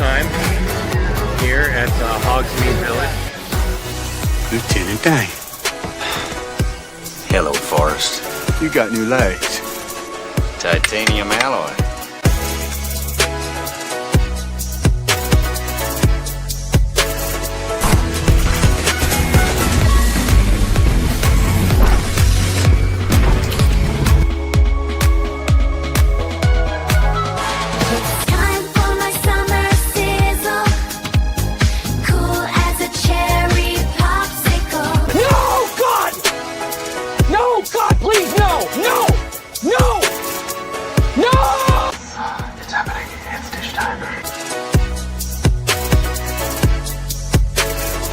time here at Hogsmeade Village. Lieutenant Dane. Hello, Forrest. You got new legs. Titanium alloy.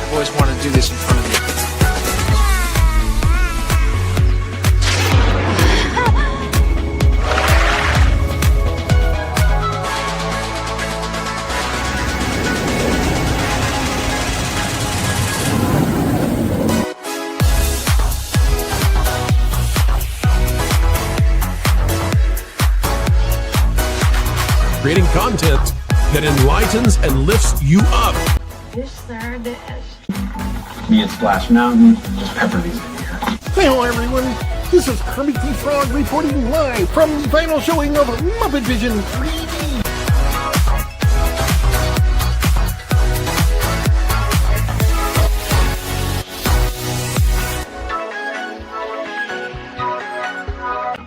Always wanted to do this in front of you. Creating content that enlightens and lifts you up. Dish, sir, dish. Me at Splash Mountain, just pepper these in here. Hello everyone, this is Kermit the Frog reporting live from the final showing of Muppet Vision 3D.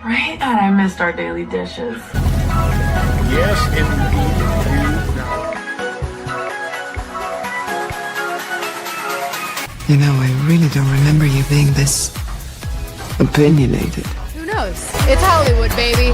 Right? God, I missed our daily dishes. Yes, indeed. You know, I really don't remember you being this opinionated. Who knows? It's Hollywood, baby.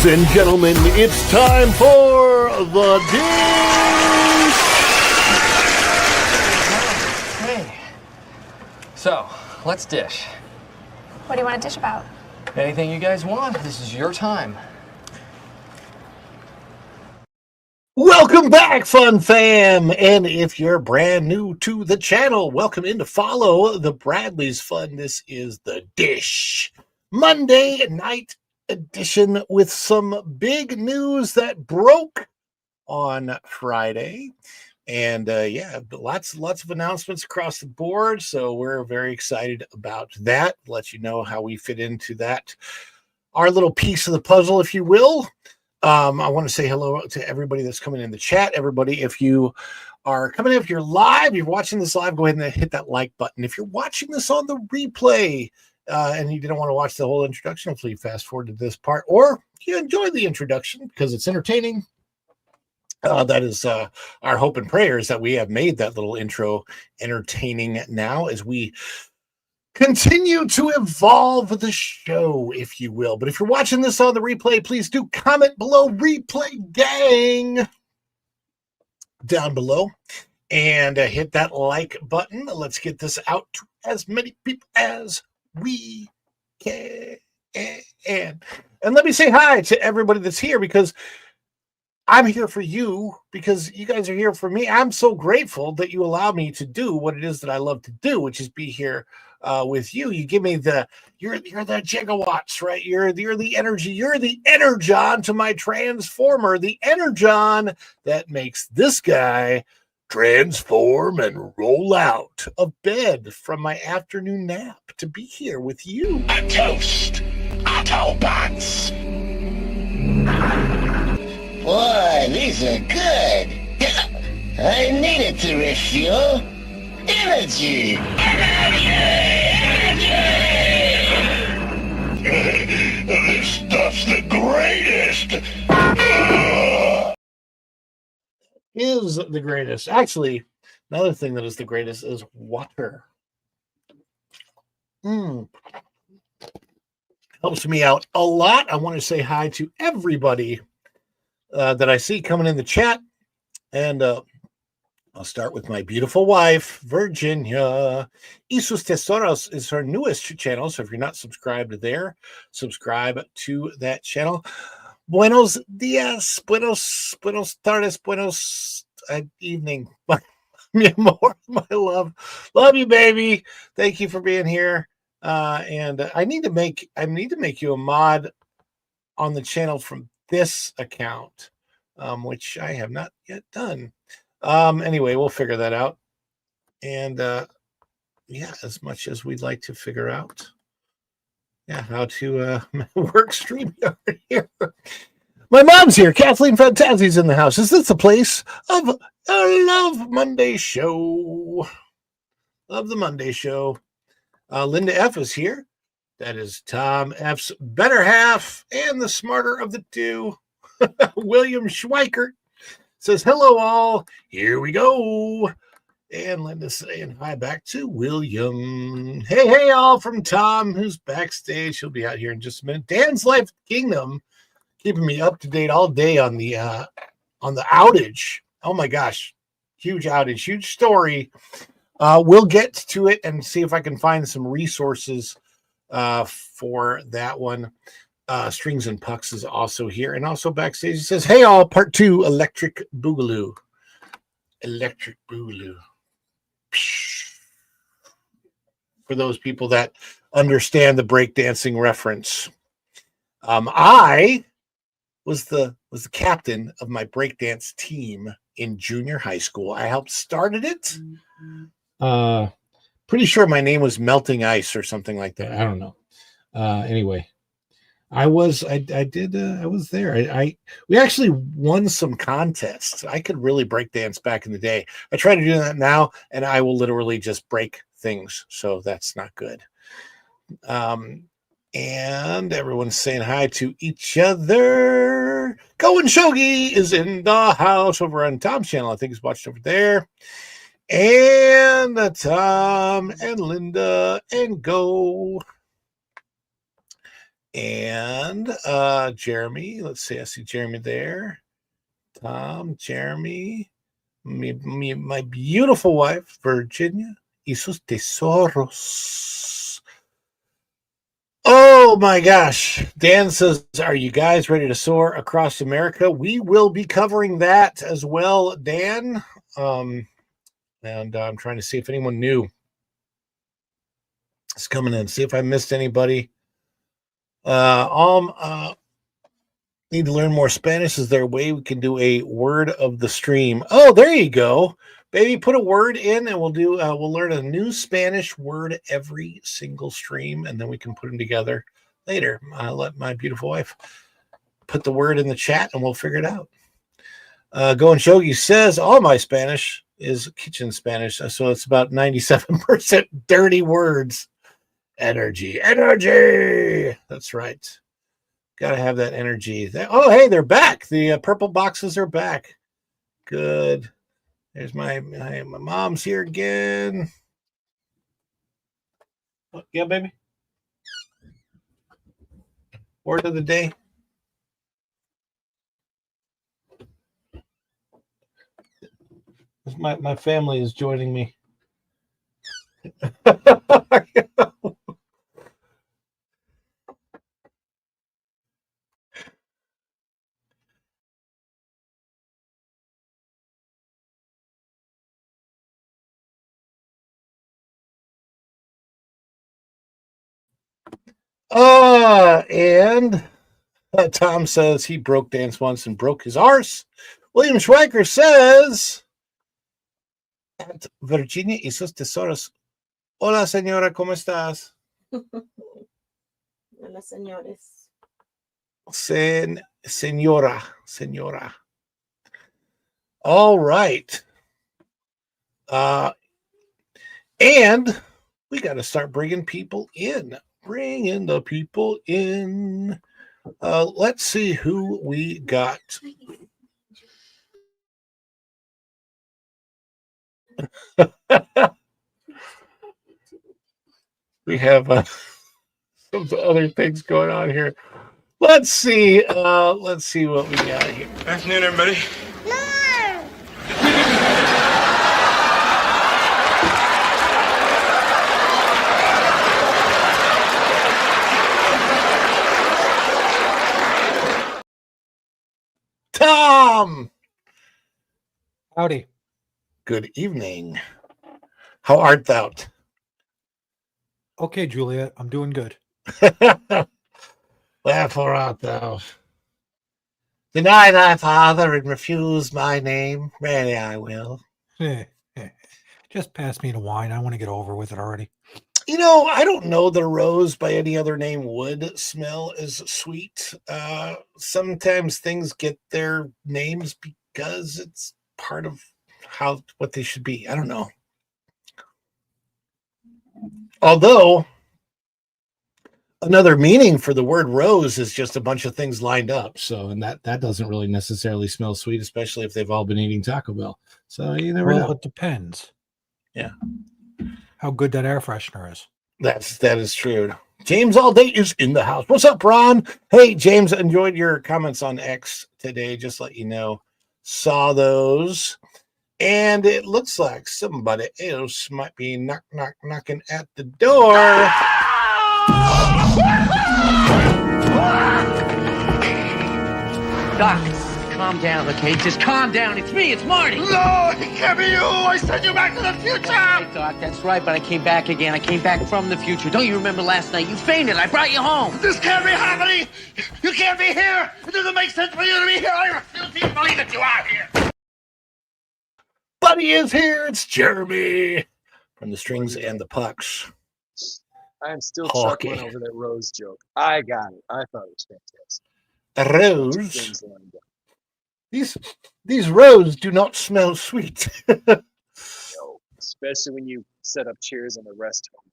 Ladies and gentlemen, it's time for the dish! Hey. So, let's dish. What do you want to dish about? Anything you guys want. This is your time. Welcome back, Fun Fam! And if you're brand new to the channel, welcome in to follow the Bradley's Fun. This is the Dish Monday night edition with some big news that broke on Friday. And yeah, lots of announcements across the board. So we're very excited about that. Let you know how we fit into that, our little piece of the puzzle, if you will. I want to say hello to everybody that's coming in the chat. Everybody, if you are coming in, if you're live, you're watching this live, go ahead and hit that like button. If you're watching this on the replay, and you didn't want to watch the whole introduction, hopefully you fast forward to this part, or you enjoy the introduction because it's entertaining. That is our hope and prayers that we have made that little intro entertaining now as we continue to evolve the show, if you will. But if you're watching this on the replay, please do comment below, replay gang, down below, and hit that like button. Let's get this out to as many people as we can. And let me say hi to everybody that's here, because I'm here for you, because you guys are here for me. I'm so grateful that you allow me to do what it is that I love to do, which is be here with you. You give me you're the gigawatts, right? You're the energy. You're the energon to my transformer, the energon that makes this guy transform and roll out of bed from my afternoon nap to be here with you. A toast, Autobots. Boy, these are good. I needed to refuel. Energy. This stuff's the greatest. Is the greatest. Actually, another thing that is the greatest is water. Helps me out a lot. I want to say hi to everybody that I see coming in the chat. And I'll start with my beautiful wife, Virginia. Isus Tesoros is her newest channel, so if you're not subscribed there, subscribe to that channel. Buenos dias, buenos tardes, buenos evening. Mi amor, my love. Love you, baby. Thank you for being here. And I need to make you a mod on the channel from this account, which I have not yet done. Anyway, we'll figure that out. And yeah, as much as we'd like to figure out how to work StreamYard here. My mom's here. Kathleen Fantasy's in the house. Is this the place of Love Monday Show? Love the Monday Show. Linda F is here. That is Tom F's better half and the smarter of the two. William Schweikert says, hello all. Here we go. And Linda's saying hi back to William. Hey, all from Tom, who's backstage. He'll be out here in just a minute. Dan's Life Kingdom, keeping me up to date all day on the outage. Oh my gosh, huge outage, huge story. We'll get to it and see if I can find some resources for that one. Strings and Pucks is also here and also backstage. He says, hey all, part 2, Electric Boogaloo. Electric Boogaloo. For those people that understand the breakdancing reference. I was the captain of my breakdance team in junior high school. I helped started it. Pretty sure my name was Melting Ice or something like that. I don't know. Anyway, I was there. We actually won some contests. I could really break dance back in the day. I try to do that now, and I will literally just break things. So that's not good. And everyone's saying hi to each other. Cohen Shogi is in the house over on Tom's channel. I think he's watched over there. And Tom and Linda and Go. And Jeremy. Let's see. I see Jeremy there. Tom, Jeremy. My beautiful wife, Virginia. Y sus tesoros. Oh my gosh. Dan says, are you guys ready to soar across America? We will be covering that as well, Dan. And I'm trying to see if anyone new is coming in. See if I missed anybody. Need to learn more Spanish. Is there a way we can do a word of the stream? Oh, there you go. Baby, put a word in and we'll learn a new Spanish word every single stream, and then we can put them together later. I'll let my beautiful wife put the word in the chat and we'll figure it out. Going Shogi says all my Spanish is kitchen Spanish, so it's about 97% dirty words. Energy. That's right. Gotta have that energy. Oh, hey, they're back. The purple boxes are back. Good. There's my mom's here again. Yeah, baby. Word of the day. My family is joining me. And Tom says he broke dance once and broke his arse. William Schweiker says, at Virginia y sus tesoros. Hola, señora, ¿cómo estás? Hola, señores. Señora. All right. And we got to start bringing people in. Bringing the people in. Let's see who we got. We have some other things going on here. Let's see what we got here. Afternoon, everybody. Tom. Howdy. Good evening. How art thou? Okay, Juliet, I'm doing good. Wherefore art thou? Deny thy father and refuse my name. Really, I will. Just pass me the wine. I want to get over with it already. You know, I don't know that a rose by any other name would smell as sweet. Sometimes things get their names because it's part of what they should be. I don't know. Although another meaning for the word rose is just a bunch of things lined up. So, and that doesn't really necessarily smell sweet, especially if they've all been eating Taco Bell. So you never know. It depends. Yeah. How good that air freshener is. That is true. James All Day is in the house. What's up, Ron? Hey, James, enjoyed your comments on X today. Just let you know. Saw those. And it looks like somebody else might be knocking at the door. Doc, calm down, okay? Just calm down. It's me. It's Marty. No, it can't be you. I sent you back to the future. Hey, Doc, that's right, but I came back again. I came back from the future. Don't you remember last night? You fainted. I brought you home. This can't be happening. You can't be here. It doesn't make sense for you to be here. I refuse to believe that you are here. Buddy is here. It's Jeremy from the Strings and the Pucks. I am still Hockey. chuckling over that Rose joke. I got it. I thought it was fantastic. A rose. These roses do not smell sweet. No, especially when you set up chairs in the rest home.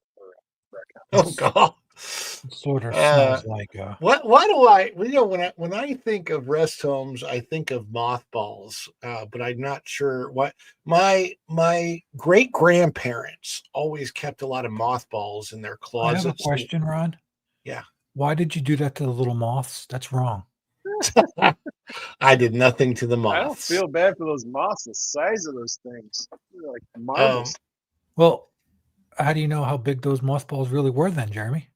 Oh God! Sort of smells like. Why do I? You know, when I think of rest homes, I think of mothballs. But I'm not sure what my great grandparents always kept a lot of mothballs in their closets. I have a question, Ron. Yeah. Why did you do that to the little moths? That's wrong. I did nothing to the moths. I don't feel bad for those moths. The size of those things, they're like marbles. Well, how do you know how big those mothballs really were then, Jeremy?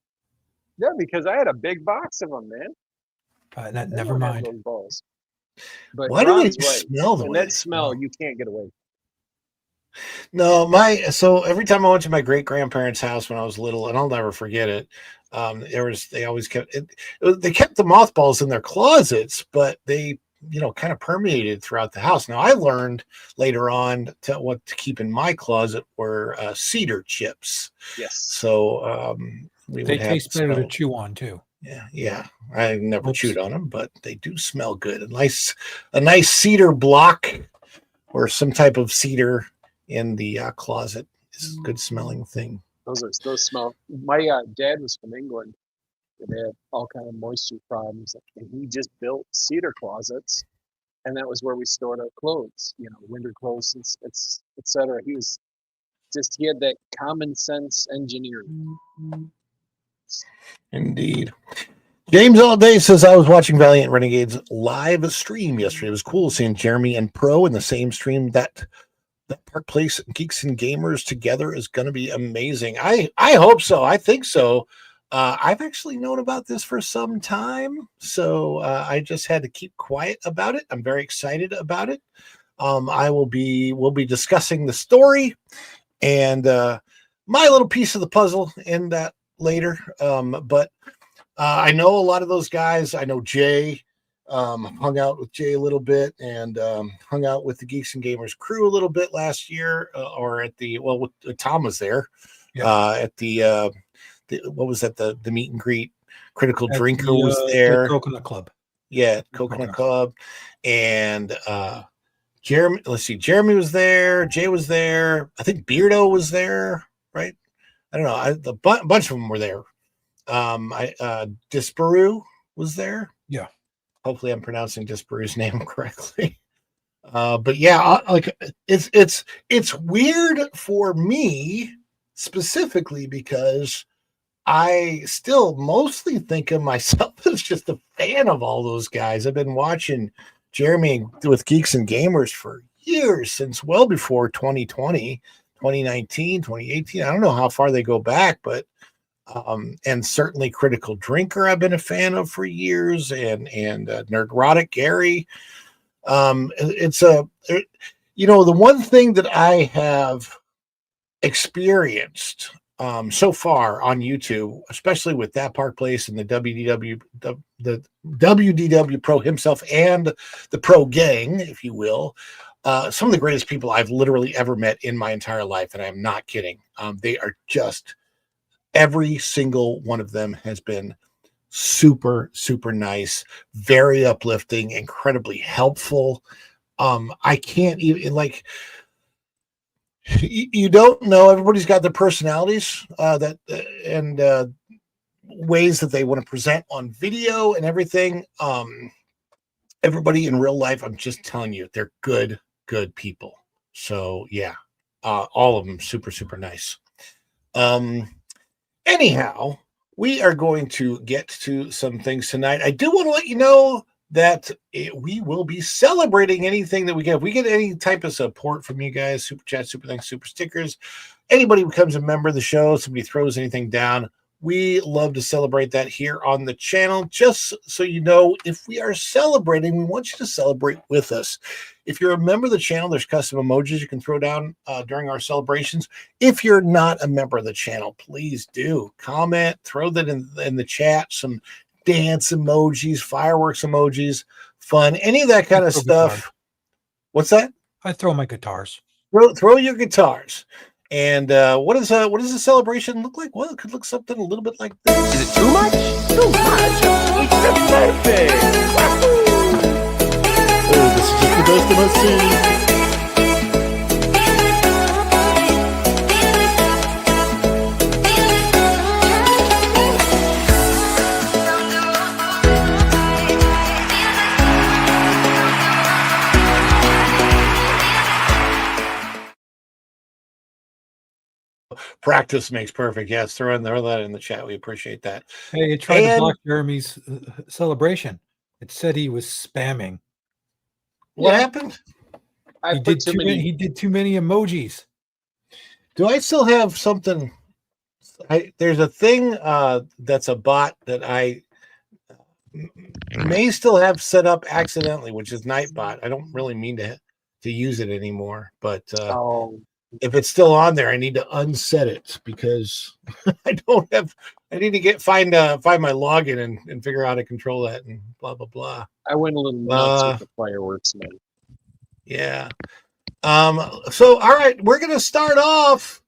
Yeah, because I had a big box of them, man. Never mind. Those balls. But why do they Ron's right. smell the And way that they smell, you can't get away. No, so every time I went to my great grandparents' house when I was little, and I'll never forget it. They always kept they kept the mothballs in their closets, but they kind of permeated throughout the house. Now I learned later on what to keep in my closet were cedar chips. Yes. So they taste better to chew on too. Yeah. I never chewed on them, but they do smell good. A nice cedar block or some type of cedar in the closet is a good smelling thing. Those smell. My dad was from England, and they had all kind of moisture problems, and he just built cedar closets, and that was where we stored our clothes, winter clothes, etc. He had that common sense engineering. Indeed. James All Day says, I was watching Valiant Renegades live stream yesterday. It was cool seeing Jeremy and Pro in the same stream. That Park Place Geeks and Gamers together is going to be amazing. I hope so. I think so. I've actually known about this for some time, so I just had to keep quiet about it. I'm very excited about it. We'll be discussing the story and my little piece of the puzzle in that later. But I know a lot of those guys. I know Jay. Hung out with Jay a little bit and hung out with the Geeks and Gamers crew a little bit last year, or at the Tom was there at the what was that, the meet and greet. Critical at Drinker was there. The Coconut Club. Yeah, Coconut Club. And Jeremy was there. Jay was there. I think Beardo was there, right? I don't know. A bunch of them were there. Disparu was there. Yeah. Hopefully I'm pronouncing Disparu's name correctly. But yeah, it's weird for me specifically because I still mostly think of myself as just a fan of all those guys. I've been watching Jeremy with Geeks and Gamers for years, since well before 2020, 2019, 2018. I don't know how far they go back, but and certainly Critical Drinker I've been a fan of for years, and Nerdrotic Gary. It's a, the one thing that I have experienced so far on YouTube, especially with That Park Place and the WDW Pro himself and the Pro Gang, if you will, some of the greatest people I've literally ever met in my entire life, and I'm not kidding. They are just, every single one of them has been super, super nice, very uplifting, incredibly helpful. I can't even, like, you don't know, everybody's got their personalities and ways that they want to present on video and everything. Everybody in real life, I'm just telling you, they're good people. So yeah, all of them super, super nice. Anyhow, we are going to get to some things tonight. I do want to let you know that we will be celebrating anything that we get. If we get any type of support from you guys, super chat, super thanks, super stickers, anybody becomes a member of the show, somebody throws anything down, we love to celebrate that here on the channel. Just so you know, if we are celebrating, we want you to celebrate with us. If you're a member of the channel, there's custom emojis you can throw down during our celebrations. If you're not a member of the channel, please do comment, throw that in the chat, some dance emojis, fireworks emojis, fun, any of that kind of stuff. Guitars. What's that? I throw my guitars. Throw your guitars. And what does a celebration look like? Well, it could look something a little bit like this. Is it too much? Too much. It's a birthday. Oh, this is just the best of my scene. Practice makes perfect. Yes, throw that in the chat. We appreciate that. Hey, it tried to block Jeremy's celebration. It said he was spamming. What happened? He did too many emojis. Do I still have something? There's a thing that's a bot that I may still have set up accidentally, which is Nightbot. I don't really mean to use it anymore, but if it's still on there, I need to unset it because I don't have. I need to find my login and figure out how to control that and blah blah blah. I went a little nuts with the fireworks, man. Yeah. So all right, we're gonna start off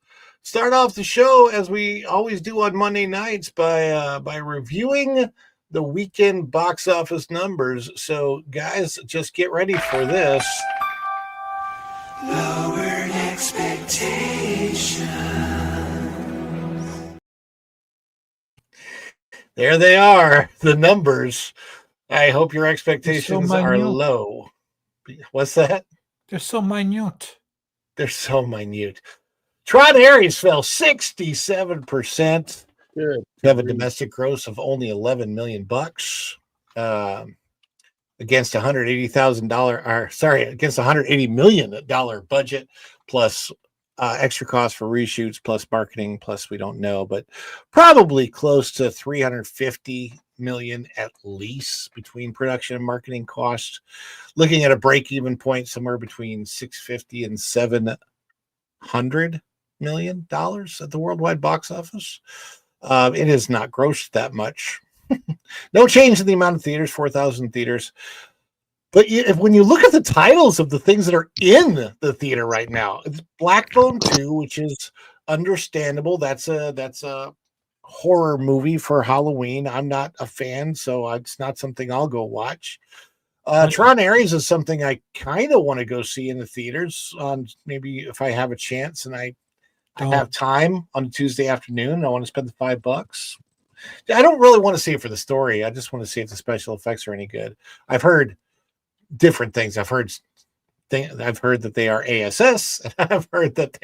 the show as we always do on Monday nights by reviewing the weekend box office numbers. So guys, just get ready for this. Lowered expectations. There they are, the numbers. I hope your expectations are low. What's that? They're so minute. They're so minute. Tron Ares fell 67%. Good. To have a domestic gross of only $11 million against $180 million budget, plus extra costs for reshoots, plus marketing, plus we don't know, but probably close to $350 million at least between production and marketing costs. Looking at a break-even point somewhere between $650 and $700 million at the worldwide box office. It has not grossed that much. No change in the amount of theaters, 4,000 theaters. But when you look at the titles of the things that are in the theater right now, it's Black Phone 2, which is understandable. That's a horror movie for Halloween. I'm not a fan, so it's not something I'll go watch. Tron Ares is something I kind of want to go see in the theaters. Maybe if I have a chance and I have time on a Tuesday afternoon, I want to spend the $5. I don't really want to see it for the story. I just want to see if the special effects are any good. I've heard different things. I've heard that they are ASS, and I've heard that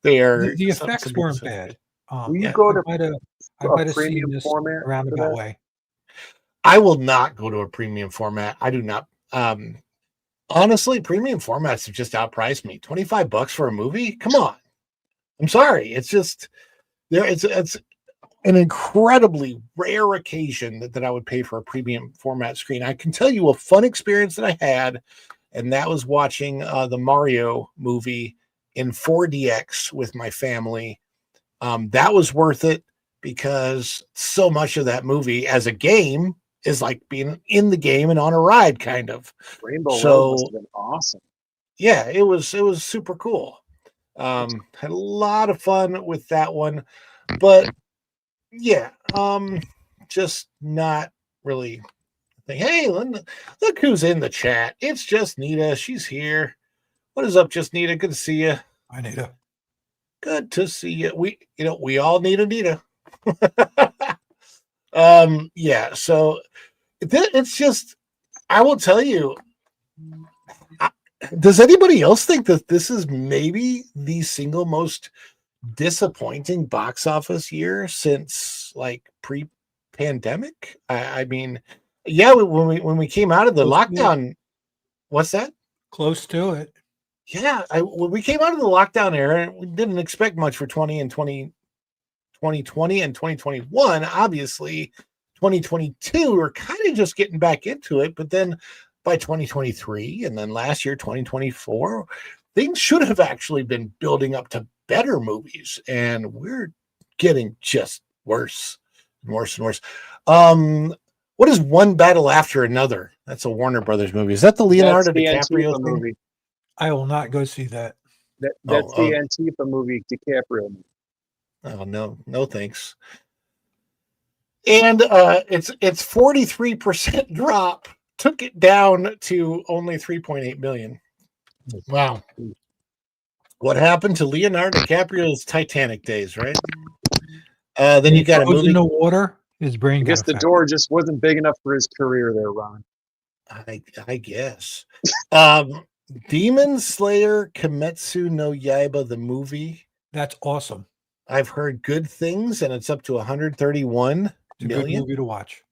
they are. The effects weren't bad. Will you go to I might have premium seen this format for roundabout that? way. I will not go to a premium format. I do not. Honestly, premium formats have just outpriced me. $25 for a movie? Come on. I'm sorry. It's just there. It's an incredibly rare occasion that I would pay for a premium format screen. I can tell you a fun experience that I had, and that was watching the Mario movie in 4DX with my family. That was worth it because so much of that movie as a game is like being in the game and on a ride, kind of. Rainbow Road must have been awesome. Yeah, it was super cool. Had a lot of fun with that one, but yeah, just not really. Hey, look who's in the chat. It's just Nita. She's here. What is up, just Nita? Good to see you. Hi, Nita. Good to see you. We all need Anita. Yeah, so it's just, I will tell you, does anybody else think that this is maybe the single most disappointing box office year since like pre-pandemic? I mean, yeah, when we came out of the lockdown, what's that? Close to it. Yeah, when we came out of the lockdown era, we didn't expect much for 2020 and 2021. Obviously, 2022, we're kind of just getting back into it. But then by 2023 and then last year, 2024, things should have actually been building up to better movies. And we're getting just worse and worse and worse. What is One Battle After Another? That's a Warner Brothers movie. Is that the Leonardo DiCaprio thing? Movie. I will not go see that. That's the Antifa movie, DiCaprio. Oh no thanks. And it's 43% drop, took it down to only 3.8 million. Wow. What happened to Leonardo DiCaprio's Titanic days, right? Then you got a movie in the water. His brain. I guess the door just wasn't big enough for his career there, Ron. I guess. Demon Slayer Kimetsu no Yaiba, the movie. That's awesome. I've heard good things, and it's up to 131 it's a million. good movie to watch.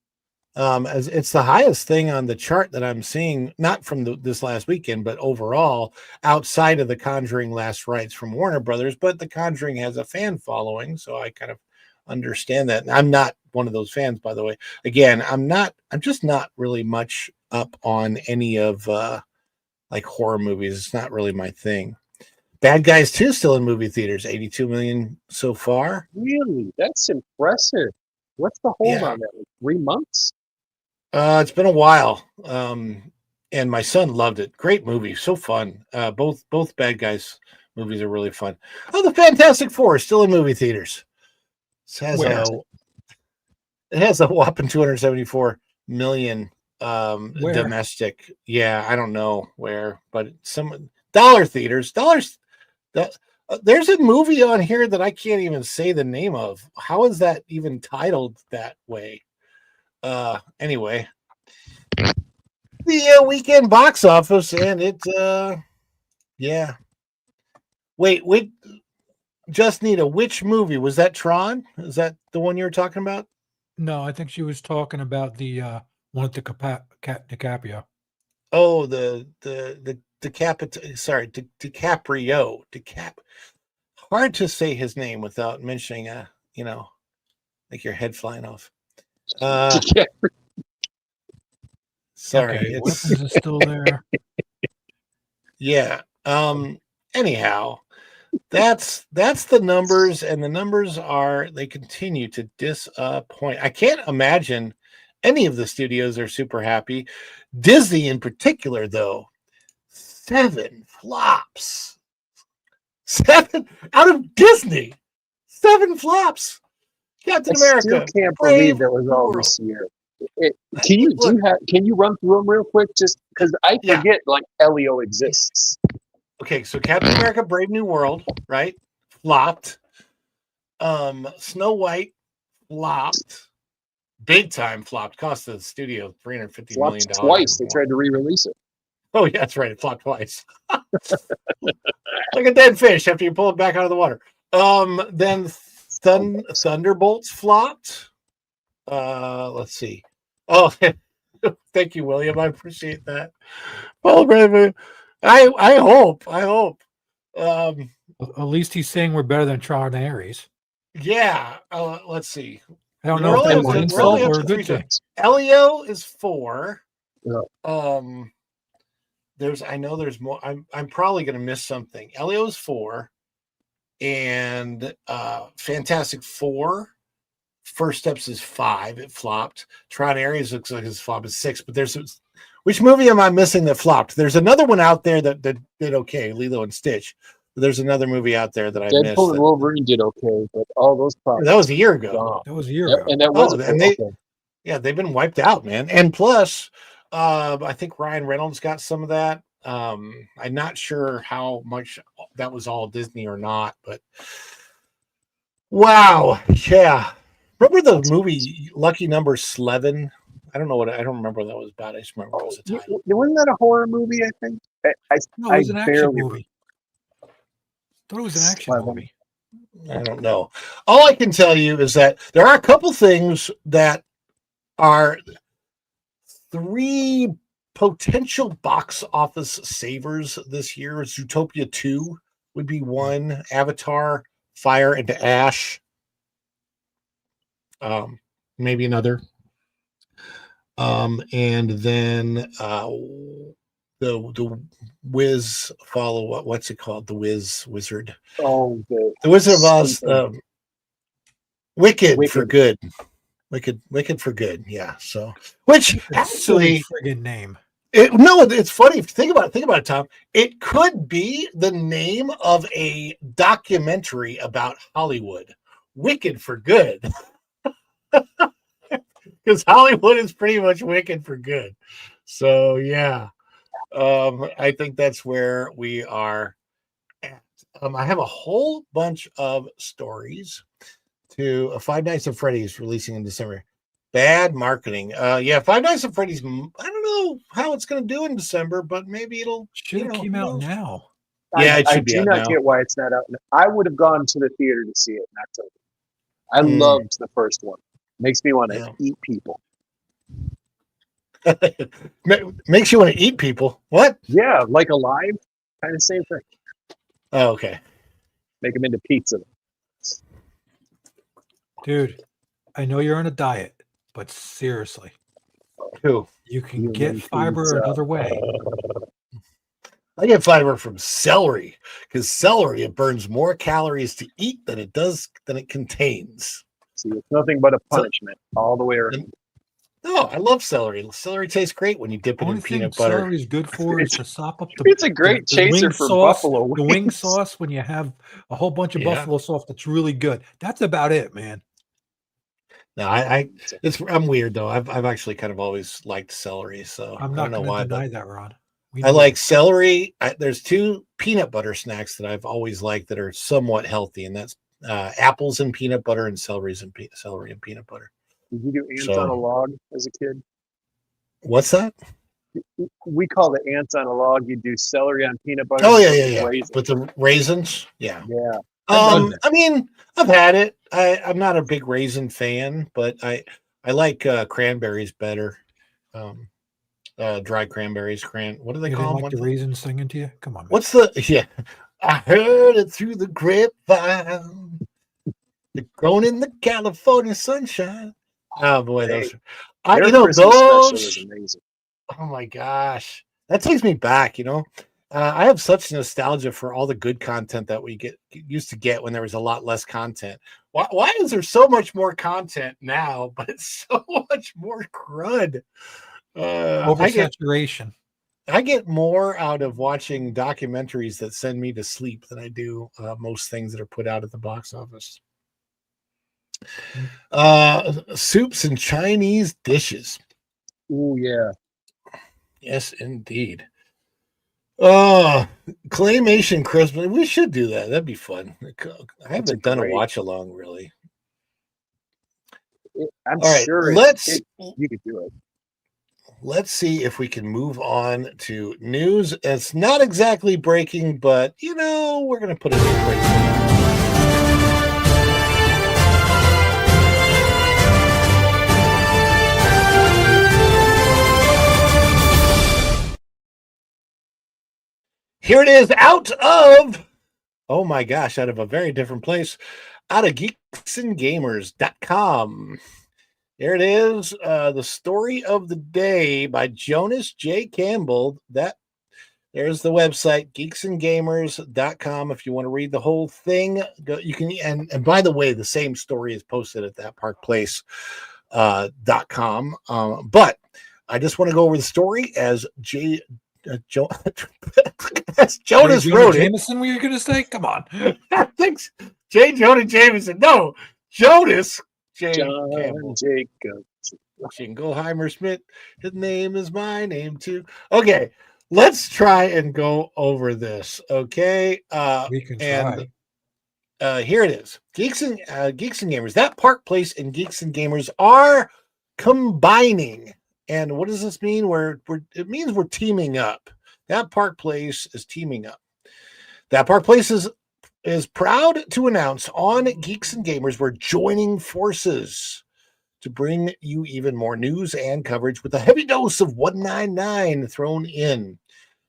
As it's the highest thing on the chart that I'm seeing, not from this last weekend, but overall, outside of The Conjuring Last Rites from Warner Brothers. But The Conjuring has a fan following, so I kind of understand that. And I'm not one of those fans, by the way. Again, I'm just not really much up on any of like horror movies. It's not really my thing. Bad Guys 2 still in movie theaters, 82 million so far. Really? That's impressive. What's the hold on that? Like 3 months? It's been a while. And my son loved it. Great movie, so fun. Both Bad Guys movies are really fun. Oh, The Fantastic Four is still in movie theaters. It has a whopping 274 million domestic. Yeah, I don't know where, but some dollar theaters. There's a movie on here that I can't even say the name of. How is that even titled that way? Anyway, the weekend box office, and it yeah. Wait, just Nita, which movie was that? Tron? Is that the one you were talking about? No, I think she was talking about the one with the DiCaprio. Oh, the DiCaprio. Hard to say his name without mentioning like your head flying off. Sorry, okay, Weapons is still there. Yeah. Anyhow, that's the numbers, and the numbers they continue to disappoint. I can't imagine any of the studios are super happy. Disney in particular, though, 7 flops. 7 out of Disney. 7 flops. Captain America. I still can't believe that was all this year. Can you run through them real quick? Just because I forget like Elio exists. Okay, so Captain America: Brave New World, right? Flopped. Snow White flopped. Big time flopped. Cost the studio $350 million. Twice. They tried to re-release it. Oh, yeah, that's right. It flopped twice. Like a dead fish after you pull it back out of the water. Then Thunderbolts flopped. Let's see. Oh, thank you, William. I appreciate that. Well, brother, I hope. At least he's saying we're better than Tron and Ares. Yeah. Let's see. I don't know if that's an insult or a good thing. Elio is 4. Yeah. I know there's more. I'm probably going to miss something. Elio's 4, and Fantastic Four. First Steps is 5. It flopped. Tron Ares looks like his flop is 6. But which movie am I missing that flopped? There's another one out there that did okay, Lilo and Stitch. But there's another movie out there that I missed. Deadpool and Wolverine did okay, but all those problems. That was a year ago. That was a year ago. And that was yeah, they've been wiped out, man. And plus, I think Ryan Reynolds got some of that. I'm not sure how much that was all Disney or not, but wow, yeah. Remember the movie Lucky Number 11? I don't remember what that was about. I just remember it was a title. Wasn't that a horror movie? I think. No, it was an action movie. I thought it was an action movie. I don't know. All I can tell you is that there are a couple things that are 3 potential box office savers this year. Zootopia 2 would be one. Avatar, Fire into Ash. Maybe another. And then the Wiz follow up. What's it called? The Wizard. Oh, the Wizard of Oz. Wicked for good. Wicked for good. Yeah. So, which actually, friggin' name. It's funny if you think about it, Tom. It could be the name of a documentary about Hollywood. Wicked for good. Because Hollywood is pretty much wicked for good. So yeah. I think that's where we are at. I have a whole bunch of stories to Five Nights at Freddy's releasing in December. Bad marketing. Yeah, Five Nights at Freddy's. I don't know how it's going to do in December, but maybe it'll. Should have came out now. Yeah, I do not get why it's not out. I would have gone to the theater to see it in October. I loved the first one. Makes me want to eat people. Makes you want to eat people. What? Yeah, like alive. Kind of same thing. Oh, okay. Make them into pizza. Dude, I know you're on a diet, but seriously. Who? You can get fiber another way. I get fiber from celery because celery, it burns more calories to eat than it contains. See, it's nothing but a punishment all the way around. No, I love celery. Celery tastes great when you dip it in peanut butter. Celery is good for is to sop up the. It's a great chaser for buffalo wings. The wing sauce when you have a whole bunch of buffalo sauce that's really good. That's about it, man. No, I'm weird though. I've actually kind of always liked celery, so I'm not going to deny that, Ron. I like celery. There's 2 peanut butter snacks that I've always liked that are somewhat healthy, and that's apples and peanut butter and celery and peanut butter. Did you do ants on a log as a kid? What's that? We call it ants on a log. You do celery on peanut butter. Oh yeah. With the raisins, yeah. Yeah. I mean, I've had it. I'm not a big raisin fan, but I like cranberries better. Dry cranberries. What do they call them? Like the raisins singing to you? Come on. Man. What's I heard it through the grapevine. They're grown in the California sunshine. Oh boy, those. Those. Was amazing. Oh my gosh, that takes me back. I have such nostalgia for all the good content that we used to get when there was a lot less content. Why is there so much more content now, but it's so much more crud? Oversaturation. I get more out of watching documentaries that send me to sleep than I do most things that are put out at the box office. Soups and Chinese dishes. Oh yeah. Yes, indeed. Claymation Christmas. We should do that. That'd be fun. I haven't done a watch along really. I'm sure you could do it. Let's see if we can move on to news. It's not exactly breaking, but we're gonna put it in breaking. Here it is out of a very different place, out of geeksandgamers.com. Here it is, the story of the day by Jonas J. Campbell. That There's the website, geeksandgamers.com. If you want to read the whole thing, go, you can. And by the way, the same story is posted at thatparkplace.com. But I just want to go over the story as as Jonas wrote it. Jameson, were you going to say? Come on. Thanks. J. Jonah Jameson. No, Jonas J. John Campbell. Jacob. Shingleheimer Smith. His name is my name too. Okay, let's try and go over this. Okay. We can and try. Here it is. Geeks and Gamers. That Park Place and Geeks and Gamers are combining. And what does this mean? It means we're teaming up. That Park Place is teaming up. That Park Place is proud to announce on Geeks and Gamers we're joining forces to bring you even more news and coverage with a heavy dose of 199 thrown in.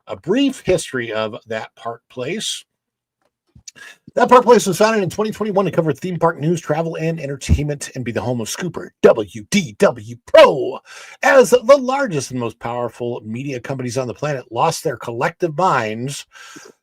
A brief history of That Park Place. That Park Place was founded in 2021 to cover theme park news, travel, and entertainment and be the home of Scooper WDW Pro. As the largest and most powerful media companies on the planet lost their collective minds,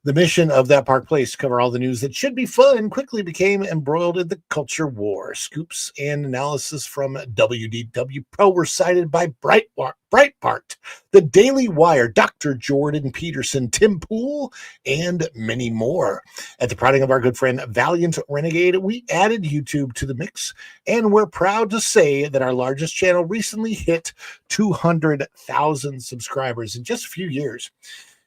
the mission of That Park Place to cover all the news that should be fun quickly became embroiled in the culture war. Scoops and analysis from WDW Pro were cited by Breitbart, The Daily Wire, Dr. Jordan Peterson, Tim Pool, and many more. At the prodding of our good friend Valiant Renegade, we added YouTube to the mix, and we're proud to say that our largest channel recently hit 200,000 subscribers in just a few years.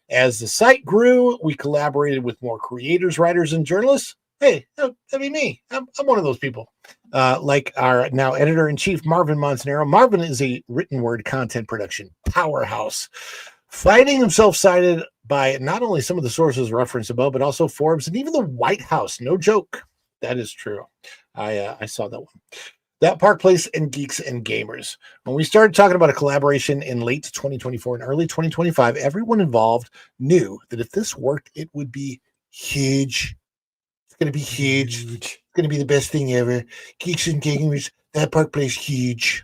As the site grew, we collaborated with more creators, writers, and journalists. Hey, that'd be me. I'm one of those people. Like our now editor-in-chief, Marvin Montanaro. Marvin is a written word content production powerhouse, finding himself cited by not only some of the sources referenced above, but also Forbes and even the White House. No joke. That is true. I saw that one. That Park Place and Geeks and Gamers. When we started talking about a collaboration in late 2024 and early 2025, everyone involved knew that if this worked, it would be huge. It's going to be huge. It's going to be the best thing ever. Geeks and Gamers, That Park Place, huge.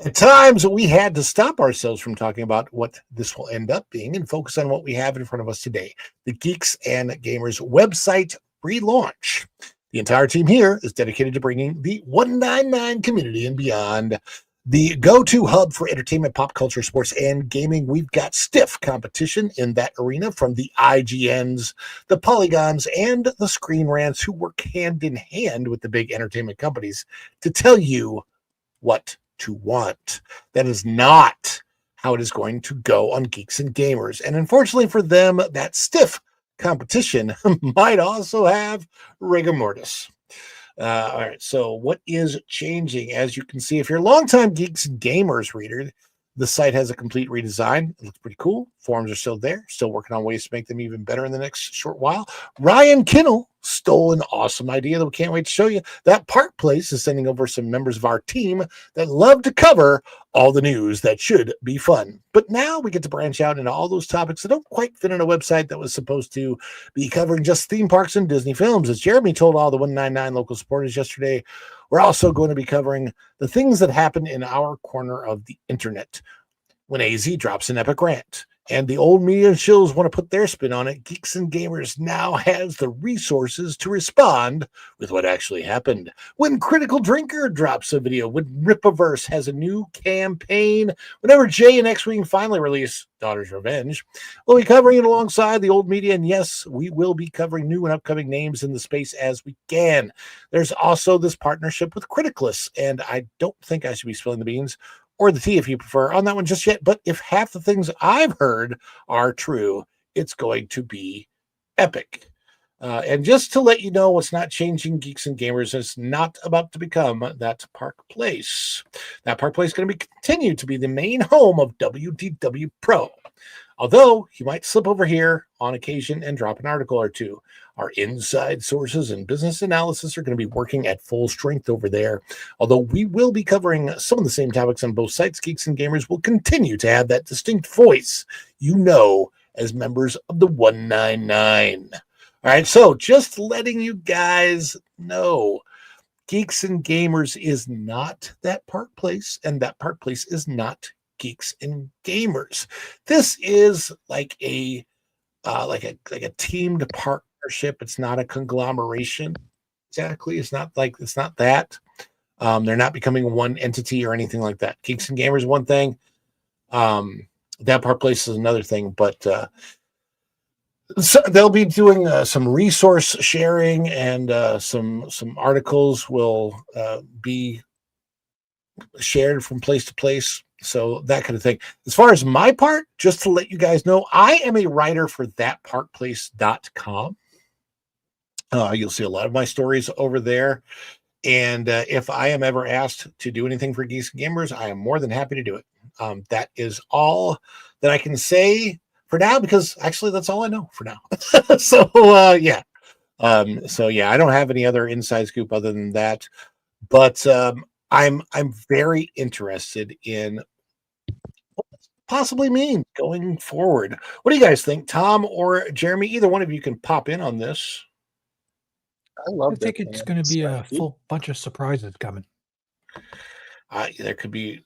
At times, we had to stop ourselves from talking about what this will end up being and focus on what we have in front of us today. The Geeks and Gamers website relaunch. The entire team here is dedicated to bringing the 199 community and beyond the go-to hub for entertainment, pop culture, sports, and gaming. We've got stiff competition in that arena from the IGNs, the Polygons, and the Screen Rants, who work hand in hand with the big entertainment companies to tell you what to want. That is not how it is going to go on Geeks and Gamers. And unfortunately for them, that stiff competition might also have rigor mortis. All right, so what is changing? As you can see, if you're a longtime Geeks and Gamers reader, the site has a complete redesign. It looks pretty cool. Forums are still there, still working on ways to make them even better in the next short while. Ryan Kinnell stole an awesome idea that we can't wait to show you. That Park Place is sending over some members of our team that love to cover all the news that should be fun. But now we get to branch out into all those topics that don't quite fit in a website that was supposed to be covering just theme parks and Disney films. As Jeremy told all the 199 local supporters yesterday, we're also going to be covering the things that happen in our corner of the internet when AZ drops an epic rant. And the old media shills want to put their spin on it. Geeks and Gamers now has the resources to respond with what actually happened. When Critical Drinker drops a video, when Ripaverse has a new campaign, whenever Jay and X-Wing finally release Daughter's Revenge, we'll be covering it alongside the old media. And yes, we will be covering new and upcoming names in the space as we can. There's also this partnership with Criticless, and I don't think I should be spilling the beans or the tea if you prefer on that one just yet. But if half the things I've heard are true, it's going to be epic. And just to let you know what's not changing, Geeks and Gamers is not about to become That Park Place. That Park Place is going to continue to be the main home of WDW Pro. Although he might slip over here on occasion and drop an article or two. Our inside sources and business analysis are going to be working at full strength over there. Although we will be covering some of the same topics on both sites, Geeks and Gamers will continue to have that distinct voice, you know, as members of the 199. All right, so just letting you guys know, Geeks and Gamers is not That Park Place, and That Park Place is not Geeks and Gamers. This is like a like a teamed partnership. It's not a conglomeration. Exactly. It's not that. They're not becoming one entity or anything like that. Geeks and Gamers is one thing. That Park Place is another thing, but so they'll be doing some resource sharing, and some articles will be shared from place to place. So that kind of thing. As far as my part, just to let you guys know, I am a writer for thatparkplace.com. You'll see a lot of my stories over there. And if I am ever asked to do anything for Geeks and Gamers, I am more than happy to do it. That is all that I can say for now, because actually that's all I know for now. So yeah. So yeah, I don't have any other inside scoop other than that. But I'm very interested in what this possibly means going forward. What do you guys think, Tom or Jeremy? Either one of you can pop in on this. I love I think it's going to be a full bunch of surprises coming. There could be.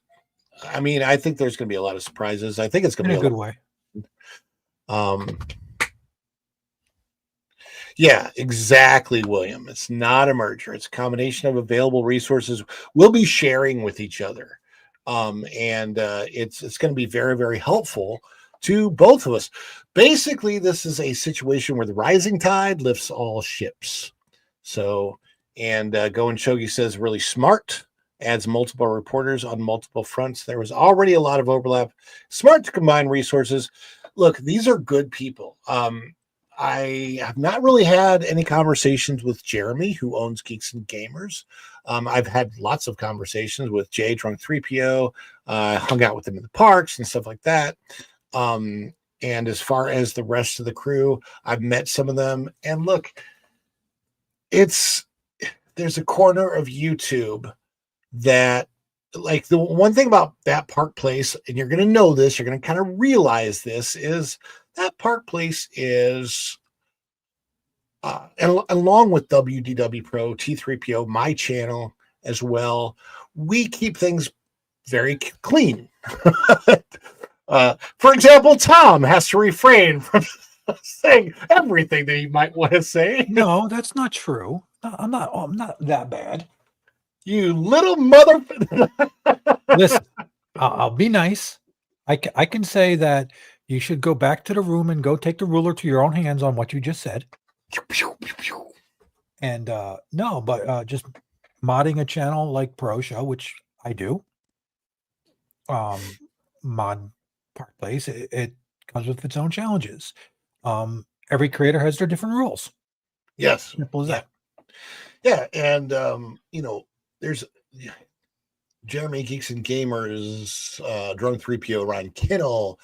I mean, I think there's going to be a lot of surprises. I think it's going to be in a good way. Yeah, exactly, William. It's not a merger. It's a combination of available resources we'll be sharing with each other. And it's going to be very, very helpful to both of us. Basically, this is a situation where the rising tide lifts all ships. So, and Go and Shogi says really smart, adds multiple reporters on multiple fronts. There was already a lot of overlap. Smart to combine resources. Look, these are good people. I have not really had any conversations with Jeremy, who owns Geeks and Gamers. I've had lots of conversations with Jay, Drunk 3PO, hung out with him in the parks and stuff like that. And as far as the rest of the crew, I've met some of them. And look, there's a corner of YouTube that, like, the one thing about that Park Place, and you're going to know this, you're going to kind of realize this, is that Park Place is, and along with WDW Pro, T3PO, my channel as well, we keep things very clean. For example, Tom has to refrain from saying everything that he might want to say. No, that's not true. I'm not that bad. You little mother. Listen, I'll be nice. I can say that you should go back to the room and go take the ruler to your own hands on what you just said. And no, but just modding a channel like Pro Show, which I do, mod Park Place, it comes with its own challenges. Every creator has their different rules. Yes. Simple as that. Yeah, and there's Jeremy, Geeks and Gamers, Drone 3PO, Ryan Kinnell.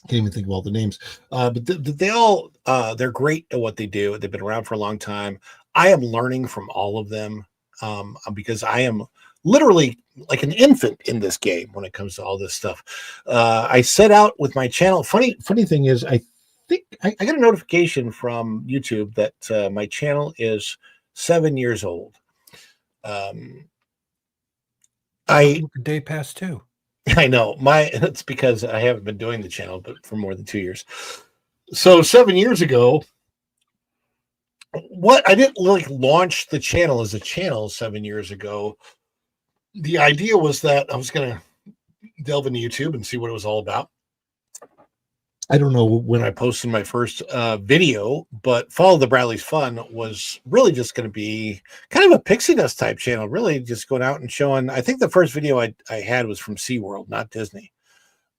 Can't even think of all the names. But they all they're great at what they do. They've been around for a long time. I am learning from all of them because I am literally like an infant in this game when it comes to all this stuff. I set out with my channel. Funny thing is, I think I got a notification from YouTube that my channel is 7 years old. A day past 2. I know it's because I haven't been doing the channel, but for more than 2 years. So 7 years ago, I didn't like launch the channel as a channel 7 years ago. The idea was that I was going to delve into YouTube and see what it was all about. I don't know when I posted my first video, but Follow the Bradley's Fun was really just going to be kind of a pixie dust type channel, really just going out and showing. I think the first video I had was from SeaWorld, not Disney.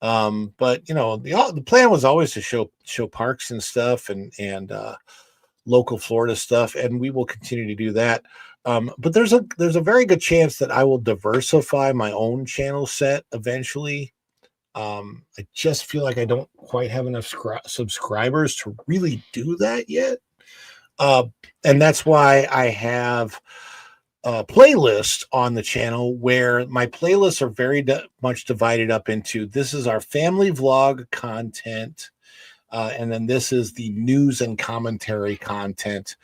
But the plan was always to show parks and stuff and local Florida stuff, and we will continue to do that. But there's a very good chance that I will diversify my own channel set eventually. I just feel like I don't quite have enough subscribers to really do that yet. And that's why I have a playlist on the channel where my playlists are very much divided up into, this is our family vlog content. And then this is the news and commentary content.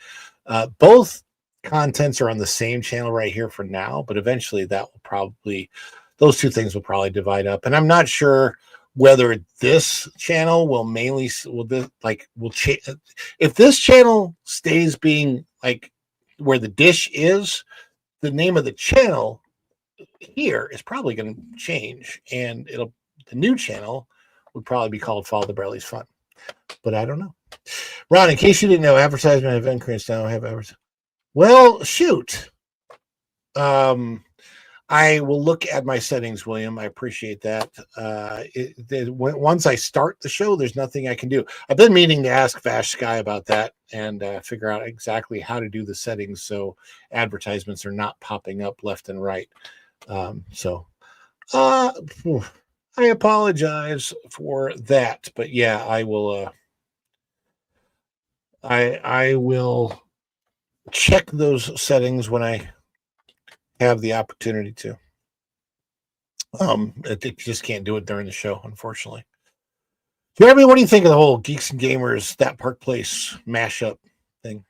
Both contents are on the same channel right here for now, but eventually those two things will probably divide up. And I'm not sure Whether this channel will mainly will change. If this channel stays being like where the dish is, the name of the channel here is probably going to change, and the new channel would probably be called Follow the Bradley's Fun. But I don't know. Ron, in case you didn't know, advertisement event creators now have advertising. Well, shoot. I will look at my settings, William. I appreciate that. Once I start the show, there's nothing I can do. I've been meaning to ask Vash Sky about that and figure out exactly how to do the settings so advertisements are not popping up left and right. I apologize for that, but yeah, I will. I will check those settings when I have the opportunity to. I just can't do it during the show, unfortunately. Jeremy, what do you think of the whole Geeks and Gamers That Park Place mashup thing?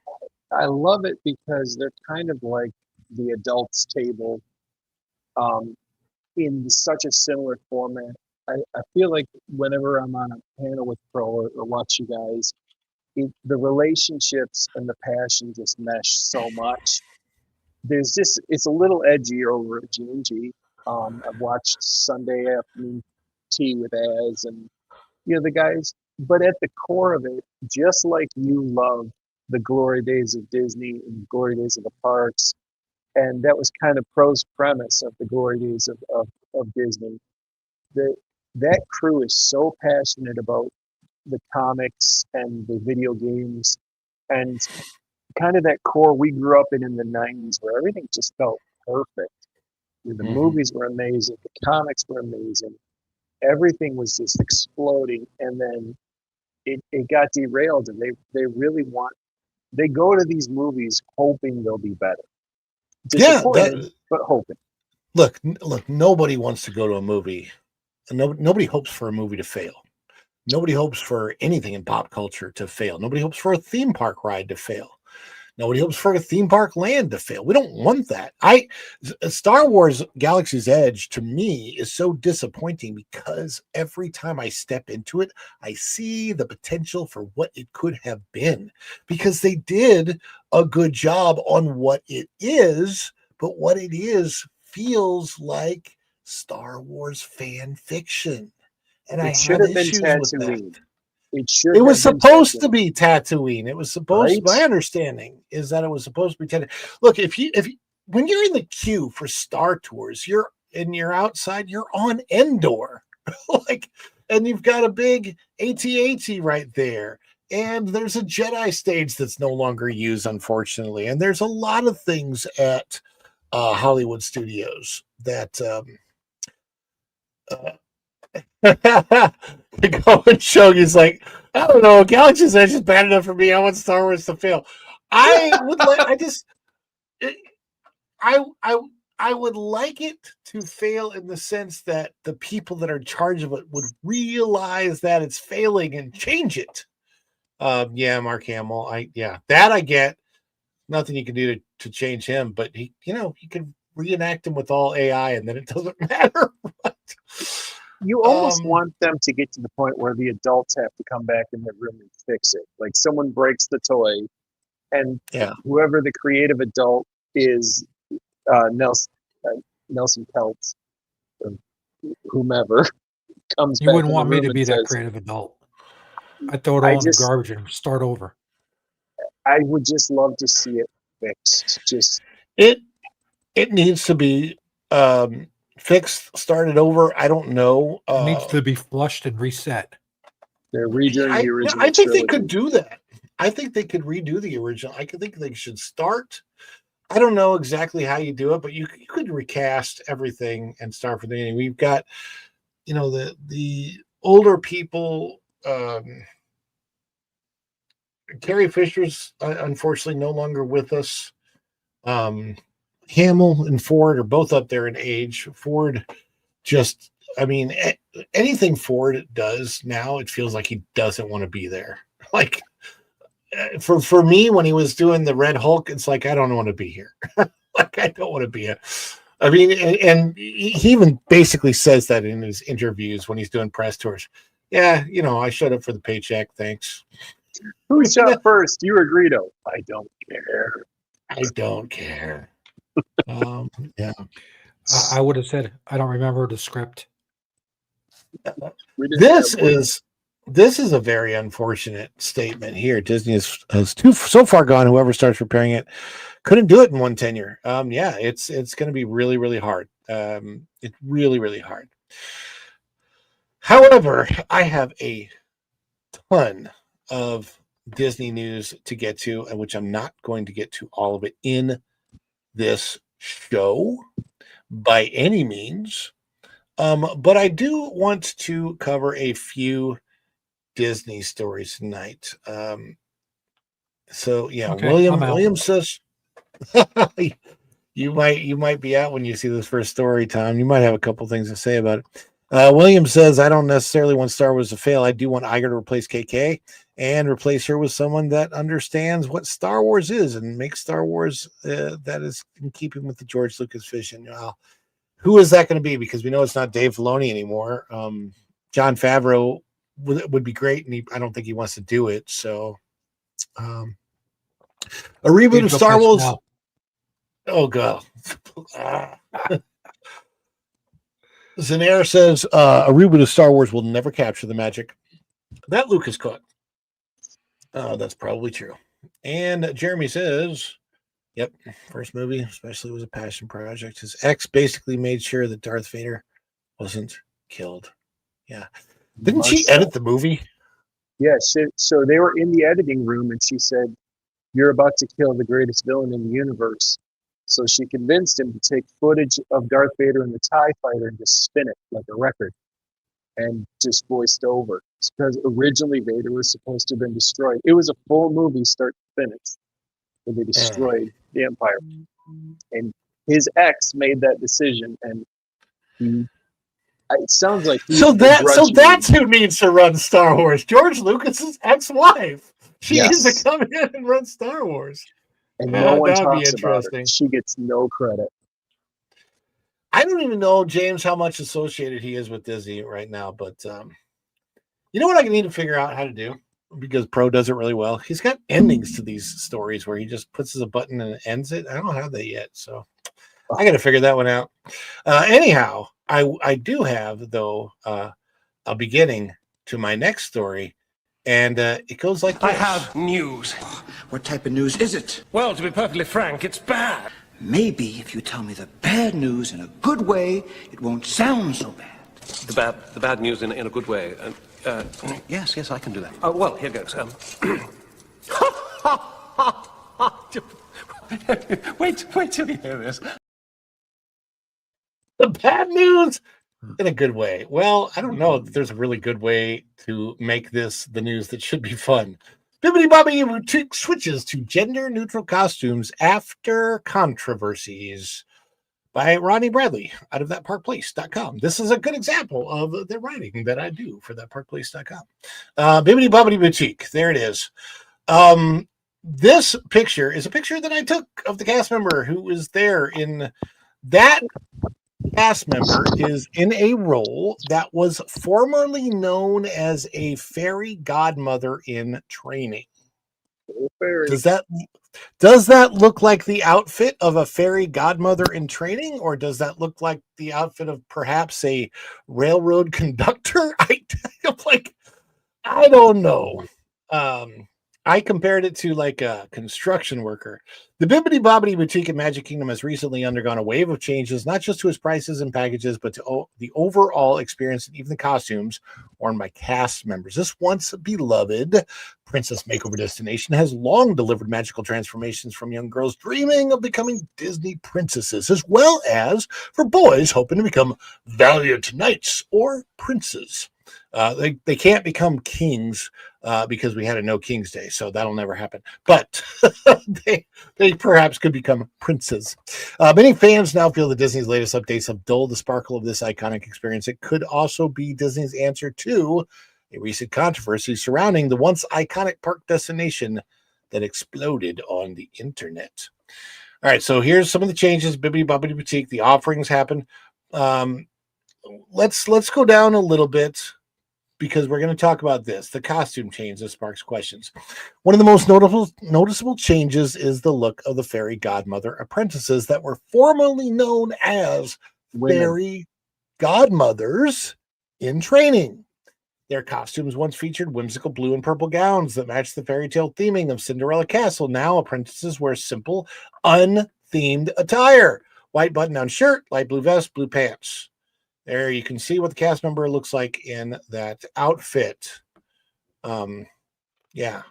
I love it because they're kind of like the adults table, in such a similar format. I feel like whenever I'm on a panel with Pro or watch you guys, the relationships and the passion just mesh so much. There's just, it's a little edgier over at G&G. I've watched Sunday Afternoon Tea with Az and the guys, but at the core of it, just like you love the glory days of Disney and the glory days of the parks, and that was kind of Pro's premise of the glory days of Disney. That crew is so passionate about the comics and the video games and kind of that core we grew up in the 90s where everything just felt perfect. The movies were amazing, the comics were amazing, everything was just exploding, and then it got derailed, and they really they go to these movies hoping they'll be better. Disappointed, but hoping. Look, nobody wants to go to a movie. Nobody hopes for a movie to fail. Nobody hopes for anything in pop culture to fail. Nobody hopes for a theme park ride to fail. Nobody hopes for a theme park land to fail. We don't want that. Star Wars Galaxy's Edge, to me, is so disappointing because every time I step into it, I see the potential for what it could have been, because they did a good job on what it is, but what it is feels like Star Wars fan fiction. And I have issues with that. It was supposed to be Tatooine. It was supposed. Right? My understanding is that it was supposed to be Tatooine. Look, when you're in the queue for Star Tours, you're outside. You're on Endor, and you've got a big AT-AT right there, and there's a Jedi stage that's no longer used, unfortunately. And there's a lot of things at Hollywood Studios that. Go and show he's like, I don't know, Galaxy's Edge is bad enough for me. I want Star Wars to fail. I would like it to fail in the sense that the people that are in charge of it would realize that it's failing and change it. Mark Hamill. That I get. Nothing you can do to change him, but he can reenact him with all AI, and then it doesn't matter. You almost want them to get to the point where the adults have to come back in their room and fix it. Like someone breaks the toy, and whoever the creative adult is, Nelson Peltz, or whomever, comes back. You wouldn't want me to be that creative adult. I'd throw it all in the garbage and start over. I would just love to see it fixed. It needs to be fixed, started over. I don't know. It needs to be flushed and reset. They're redoing the original. I think they could do that. I think they could redo the original. I think they should start. I don't know exactly how you do it, but you could recast everything and start from the beginning. We've got, the older people. Carrie Fisher's unfortunately no longer with us. Hamill and Ford are both up there in age. Ford anything Ford does now, it feels like he doesn't want to be there. Like for me, when he was doing the Red Hulk, it's like, I don't want to be here. I don't want to be here. I mean, and he even basically says that in his interviews when he's doing press tours. Yeah, I showed up for the paycheck. Thanks. Who shot first? You or Greedo? I don't care. I don't care. Yeah. I would have said I don't remember the script. This is a very unfortunate statement here. Disney has so far gone. Whoever starts preparing it couldn't do it in one tenure. Yeah, it's going to be really, really hard. It's really, really hard. However, I have a ton of Disney news to get to, which I'm not going to get to all of it in this show by any means. But I do want to cover a few Disney stories tonight. So yeah, Okay, William says you might be out when you see this first story, Tom. You might have a couple things to say about it. William says, I don't necessarily want Star Wars to fail. I do want Iger to replace KK and replace her with someone that understands what Star Wars is and make Star Wars that is in keeping with the George Lucas vision. Who is that going to be? Because we know it's not Dave Filoni anymore. Jon Favreau would be great, and I don't think he wants to do it. So, a reboot of Star Wars. Now. Oh god. Zenair says a reboot of Star Wars will never capture the magic that Lucas caught. That's probably true. And Jeremy says, yep, first movie especially was a passion project. His ex basically made sure that Darth Vader wasn't killed. Yeah. Didn't she edit the movie? Yes. So they were in the editing room and she said, you're about to kill the greatest villain in the universe. So she convinced him to take footage of Darth Vader and the TIE fighter and just spin it like a record and just voiced over. Because originally Vader was supposed to have been destroyed. It was a full movie start to finish when they destroyed the Empire. And his ex made that decision, and it sounds like that's who needs to run Star Wars. George Lucas's ex-wife. She needs to come in and run Star Wars. And no one talks about her. She gets no credit. I don't even know, James, how much associated he is with Disney right now. But you know what I need to figure out how to do? Because Pro does it really well. He's got endings to these stories where he just pushes a button and it ends it. I don't have that yet. So I got to figure that one out. Anyhow, I do have, though, a beginning to my next story. And it goes like this. I have news. What type of news is it? Well, to be perfectly frank, it's bad. Maybe if you tell me the bad news in a good way, it won't sound so bad. The bad news in a good way. Yes, I can do that. Oh, well, here goes. Wait till you hear this. The bad news in a good way. Well, I don't know if there's a really good way to make this the news that should be fun. Bibbidi Bobbidi switches to gender-neutral costumes after controversies by Ronnie Bradley out of thatparkplace.com. This is a good example of the writing that I do for thatparkplace.com. Bibbidi Bobbidi Boutique. There it is. This picture is a picture that I took of the cast member who was there in that. Cast member is in a role that was formerly known as a fairy godmother in training. Does that look like the outfit of a fairy godmother in training, or does that look like the outfit of perhaps a railroad conductor? I don't know. I compared it to like a construction worker. The Bibbidi Bobbidi Boutique in Magic Kingdom has recently undergone a wave of changes, not just to its prices and packages, but to the overall experience and even the costumes worn by cast members. This once beloved princess makeover destination has long delivered magical transformations from young girls dreaming of becoming Disney princesses, as well as for boys hoping to become valiant knights or princes. They can't become kings because we had a No King's Day, so that'll never happen. But they perhaps could become princes. Many fans now feel that Disney's latest updates have dulled the sparkle of this iconic experience. It could also be Disney's answer to a recent controversy surrounding the once iconic park destination that exploded on the internet. All right, so here's some of the changes. Bibbidi Bobbidi Boutique. The offerings happen. Let's go down a little bit because we're going to talk about this. The costume change that sparks questions. One of the most noticeable changes is the look of the fairy godmother apprentices that were formerly known as fairy godmothers in training. Their costumes once featured whimsical blue and purple gowns that matched the fairy tale theming of Cinderella Castle. Now apprentices wear simple, unthemed attire. White button-down shirt, light blue vest, blue pants. There you can see what the cast member looks like in that outfit. Yeah.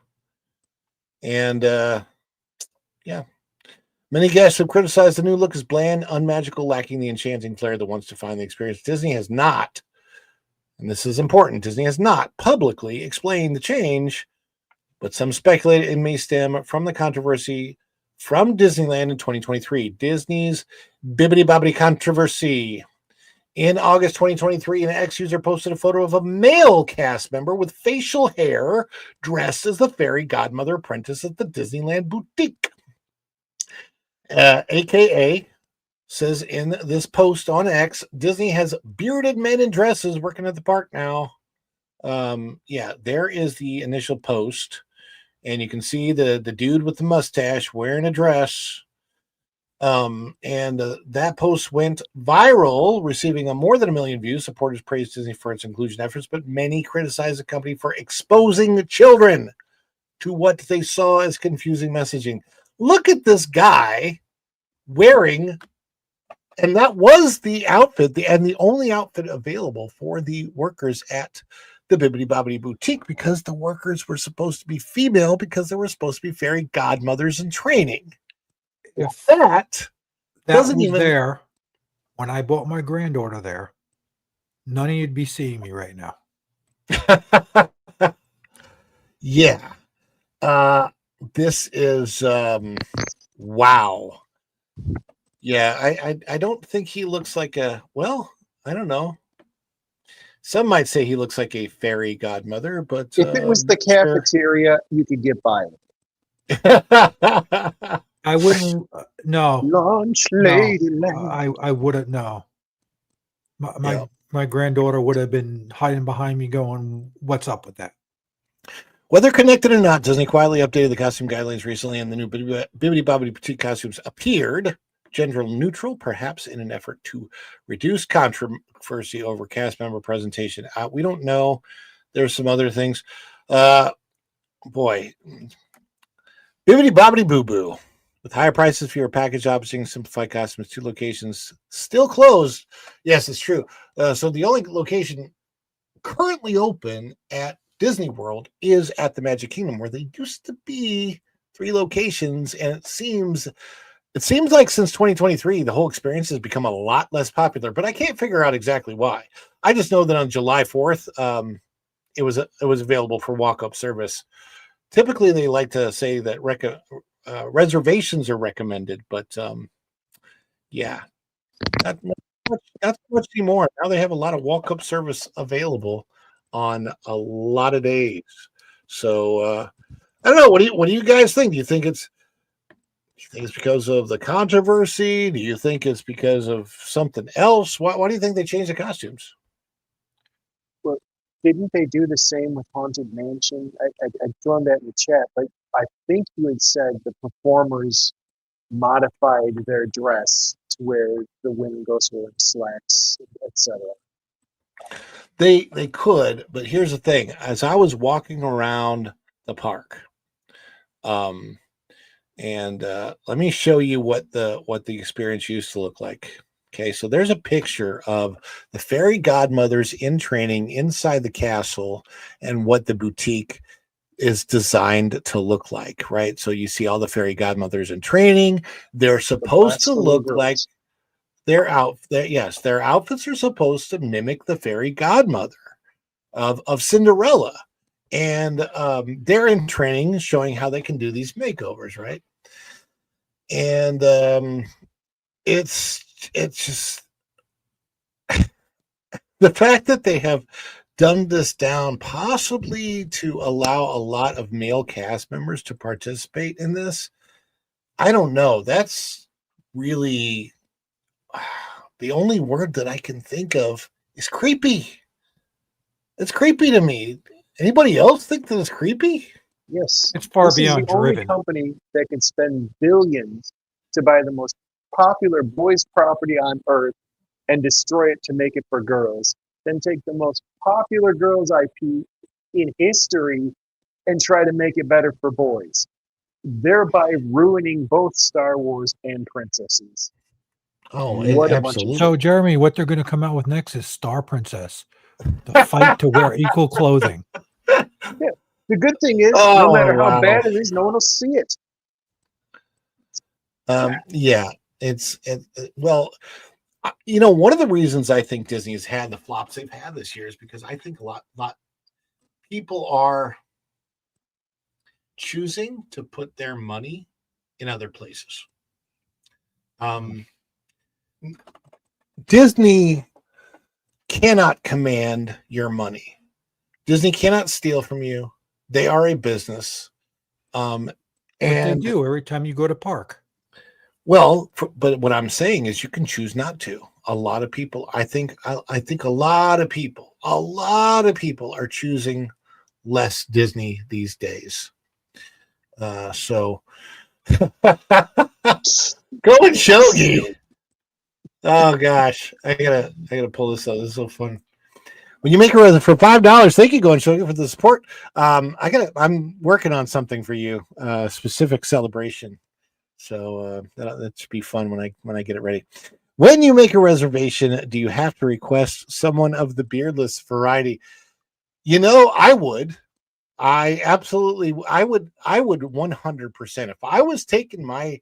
And yeah. Many guests have criticized the new look as bland, unmagical, lacking the enchanting flair that once defined the experience. Disney has not, and this is important, Disney has not publicly explained the change, but some speculate it may stem from the controversy from Disneyland in 2023. Disney's Bibbidi Bobbidi controversy. In August 2023, an ex-user posted a photo of a male cast member with facial hair dressed as the fairy godmother apprentice at the Disneyland boutique. AKA says in this post on X, Disney has bearded men in dresses working at the park now. Yeah, there is the initial post. And you can see the dude with the mustache wearing a dress. That post went viral, receiving more than 1 million views. Supporters praised Disney for its inclusion efforts, but many criticized the company for exposing the children to what they saw as confusing messaging. Look at this guy wearing, and that was the outfit, and the only outfit available for the workers at the Bibbidi Bobbidi Boutique, because the workers were supposed to be female because they were supposed to be fairy godmothers in training. If that doesn't was even there when I bought my granddaughter there, none of you'd be seeing me right now. Yeah. This is wow. Yeah, I don't think he looks like a, well, I don't know. Some might say he looks like a fairy godmother, but if it was the cafeteria, you could get by with it. I wouldn't. No. Lunch No. lady. I wouldn't. No. My granddaughter would have been hiding behind me, going, "What's up with that?" Whether connected or not, Disney quietly updated the costume guidelines recently, and the new Bibbidi Bobbidi Boutique costumes appeared gender neutral, perhaps in an effort to reduce controversy over cast member presentation. We don't know. There's some other things. Boy, Bibbidi Bobbidi Boo Boo. With higher prices for your package options, simplified costumes, 2 locations still closed. Yes, it's true. So the only location currently open at Disney World is at the Magic Kingdom, where they used to be 3 locations, and it seems like since 2023 the whole experience has become a lot less popular, but I can't figure out exactly why. I just know that on July 4th it was available for walk-up service. Typically they like to say that reservations are recommended, but yeah, not much anymore. Now they have a lot of walk-up service available on a lot of days. So I don't know. What do you guys think? Do you think it's because of the controversy? Do you think it's because of something else? Why do you think they changed the costumes? Well, didn't they do the same with Haunted Mansion? I'd thrown that in the chat, but I think you had said the performers modified their dress to where the women go wearing slacks, etc. They could, but here's the thing. As I was walking around the park, and let me show you what the experience used to look like. Okay, so there's a picture of the fairy godmothers in training inside the castle and what the boutique is designed to look like, right? So you see all the fairy godmothers in training. They're supposed to look like their outfits are supposed to mimic the fairy godmother of Cinderella. And they're in training, showing how they can do these makeovers, right? And it's just the fact that they have dumbed this down, possibly to allow a lot of male cast members to participate in this. I don't know. That's really the only word that I can think of is creepy. It's creepy to me. Anybody else think that it's creepy? Yes. It's far This is beyond the only driven. company that can spend billions to buy the most popular boys' property on earth and destroy it to make it for girls, then take the most popular girls' IP in history and try to make it better for boys, thereby ruining both Star Wars and princesses. Oh, What a bunch of absolutely. So, Jeremy, what they're going to come out with next is Star Princess, the fight to wear equal clothing. Yeah. The good thing is, no matter how bad it is, no one will see it. Yeah, well, one of the reasons I think Disney has had the flops they've had this year is because I think a lot people are choosing to put their money in other places. Disney cannot command your money. Disney cannot steal from you. They are a business. But they do every time you go to park. Well, but what I'm saying is you can choose not to. A lot of people, I think a lot of people are choosing less Disney these days. So go and Shogi. Oh gosh, I gotta pull this out. This is so fun. When you make a reservation for $5, thank you, Go and Shogi, for the support. I'm working on something for you, specific celebration. So that should be fun when I get it ready. When you make a reservation, do you have to request someone of the beardless variety? I would. I would 100%. If I was taking my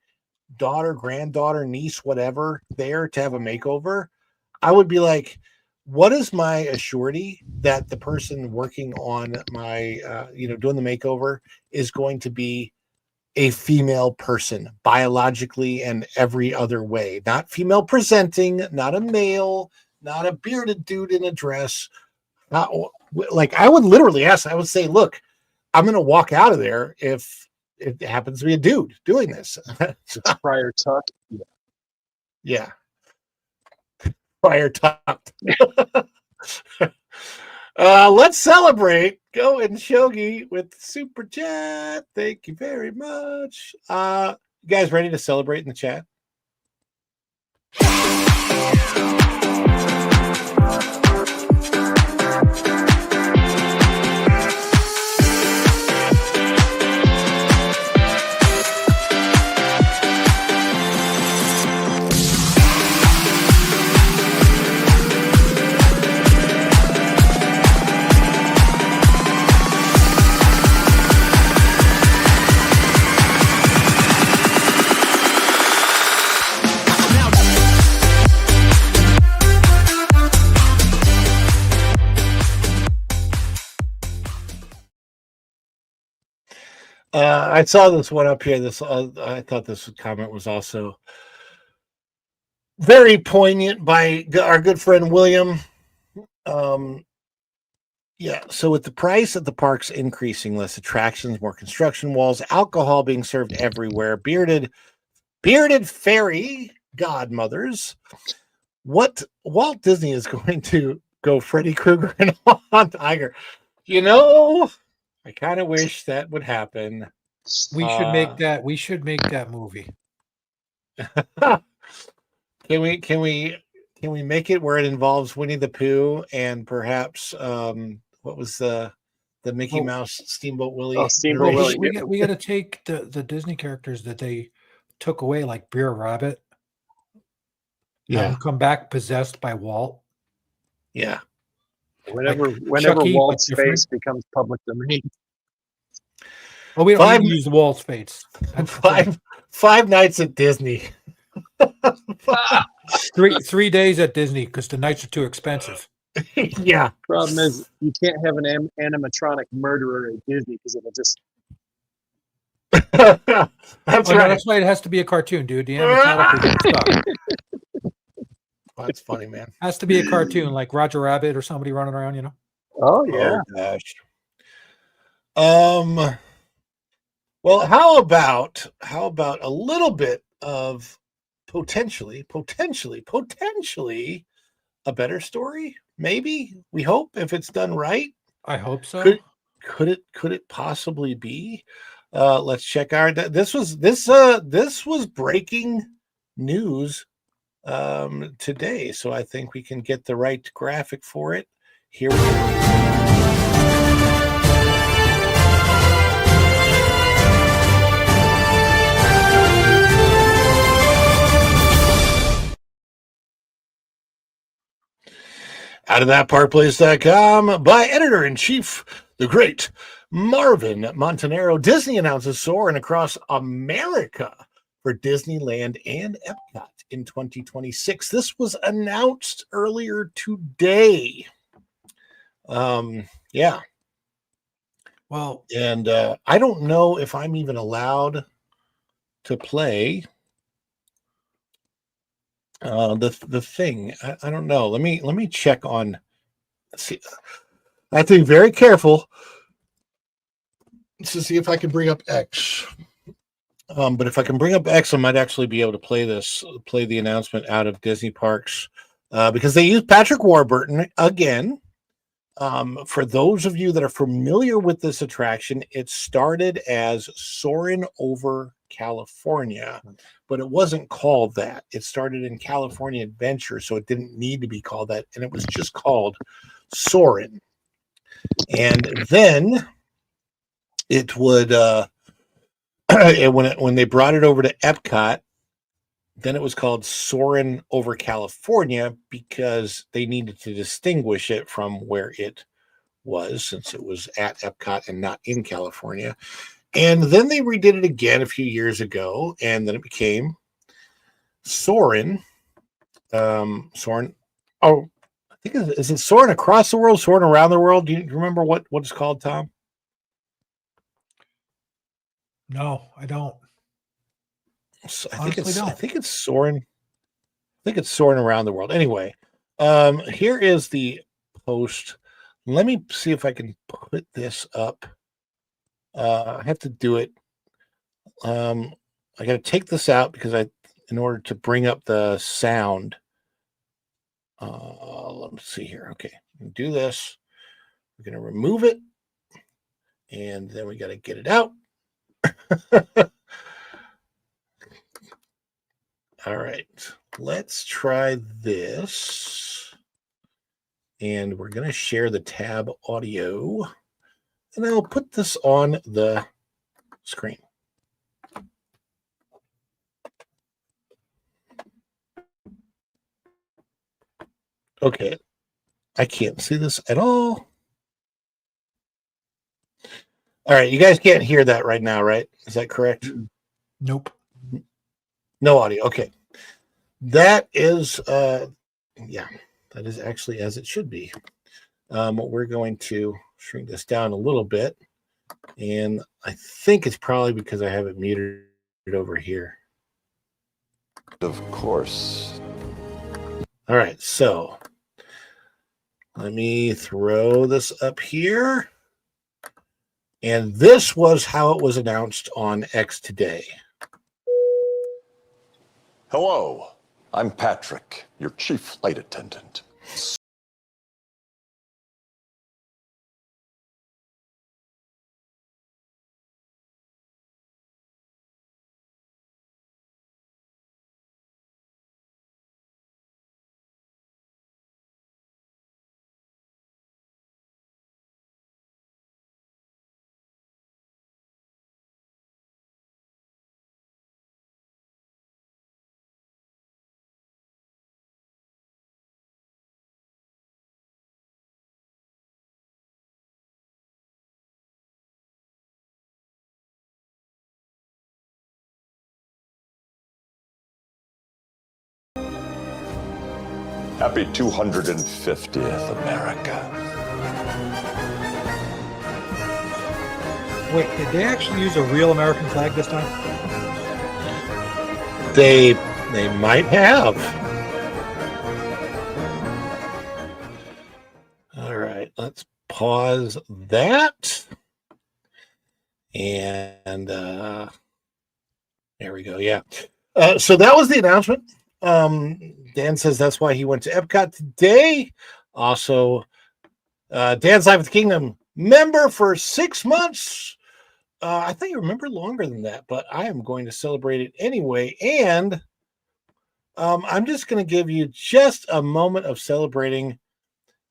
daughter, granddaughter, niece, whatever there to have a makeover, I would be like, what is my assurity that the person working on my doing the makeover is going to be a female person biologically and every other way, not female presenting, not a male, not a bearded dude in a dress. Not, like I would literally ask, I would say, look, I'm going to walk out of there if it happens to be a dude doing this. It's Prior Tuck. Yeah. Prior Tuck. Let's celebrate. Go and Shogi with Super Chat. Thank you very much. You guys ready to celebrate in the chat? I saw this one up here. I thought this comment was also very poignant by our good friend William. Yeah, so with the price at the parks increasing, less attractions, more construction walls, alcohol being served everywhere, bearded fairy godmothers, what Walt Disney is going to go Freddy Krueger and Juan Tiger? I kind of wish that would happen. We should make that. We should make that movie. Can we make it where it involves Winnie the Pooh and perhaps what was the Mickey Mouse Steamboat Willie? Oh, Steamboat Willie. We got to take the Disney characters that they took away, like Beer Rabbit. Yeah, come back possessed by Walt. Yeah. Whenever Chucky, Walt's face becomes public domain. Well, we don't need to use Walt's face. Five nights at Disney. 3 days at Disney because the nights are too expensive. Yeah. Problem is, you can't have an animatronic murderer at Disney because it'll just. That's right. right. That's why it has to be a cartoon, dude. The animatronic is stuck. That's funny, man. Has to be a cartoon like Roger Rabbit or somebody running around, Oh yeah. Oh, gosh. Well, how about a little bit of potentially a better story? Maybe, we hope, if it's done right. I hope so. Could it possibly be? Let's check our. This was breaking news today, so I think we can get the right graphic for it. Here we go. Out of thatparkplace.com by editor-in-chief, the great Marvin Montanaro. Disney announces soaring across America for Disneyland and Epcot in 2026. This was announced earlier today. Yeah. Well, and I don't know if I'm even allowed to play the thing. I don't know. Let me check on. See, I have to be very careful to see if I can bring up X. But if I can bring up X, I might actually be able to play the announcement out of Disney Parks, because they use Patrick Warburton again. For those of you that are familiar with this attraction, it started as Soarin' Over California, but it wasn't called that. It started in California Adventure, so it didn't need to be called that, and it was just called Soarin'. And then it would when they brought it over to Epcot, then it was called Soarin' Over California because they needed to distinguish it from where it was, since it was at Epcot and not in California. And then they redid it again a few years ago, and then it became Soarin'. Soarin'. Oh, I think is it Soarin' Across the World, Soarin' Around the World? Do you remember what it's called, Tom? No, I don't. I think it's Soarin'. I think it's Soarin' Around the World. Anyway, here is the post. Let me see if I can put this up. I have to do it. I got to take this out because in order to bring up the sound. Let me see here. Okay, do this. We're going to remove it, and then we got to get it out. All right, let's try this. And we're going to share the tab audio. And I'll put this on the screen. Okay. I can't see this at all. All right, you guys can't hear that right now, right? Is that correct? Nope. No audio. Okay. That is yeah, that is actually as it should be. We're going to shrink this down a little bit, and I think it's probably because I have it muted over here. Of course. All right, so let me throw this up here. And this was how it was announced on X today. Hello, I'm Patrick, your chief flight attendant. Happy 250th, America. Wait, did they actually use a real American flag this time? They might have. All right, let's pause that. And there we go. Yeah. So that was the announcement. Dan says that's why he went to Epcot today. Also, Dan's Live with the Kingdom member for 6 months. I think you remember longer than that, but I am going to celebrate it anyway. And I'm just going to give you just a moment of celebrating,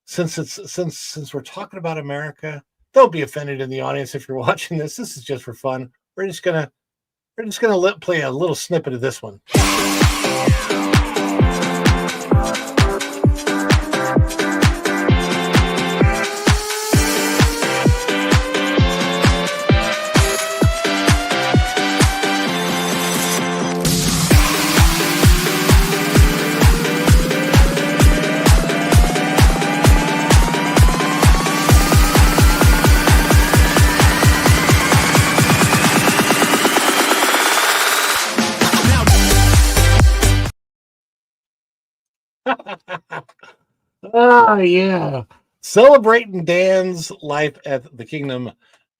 since we're talking about America. Don't be offended in the audience if you're watching this. This is just for fun. We're just gonna play a little snippet of this one. Oh, yeah. Celebrating Dan's life at the Kingdom.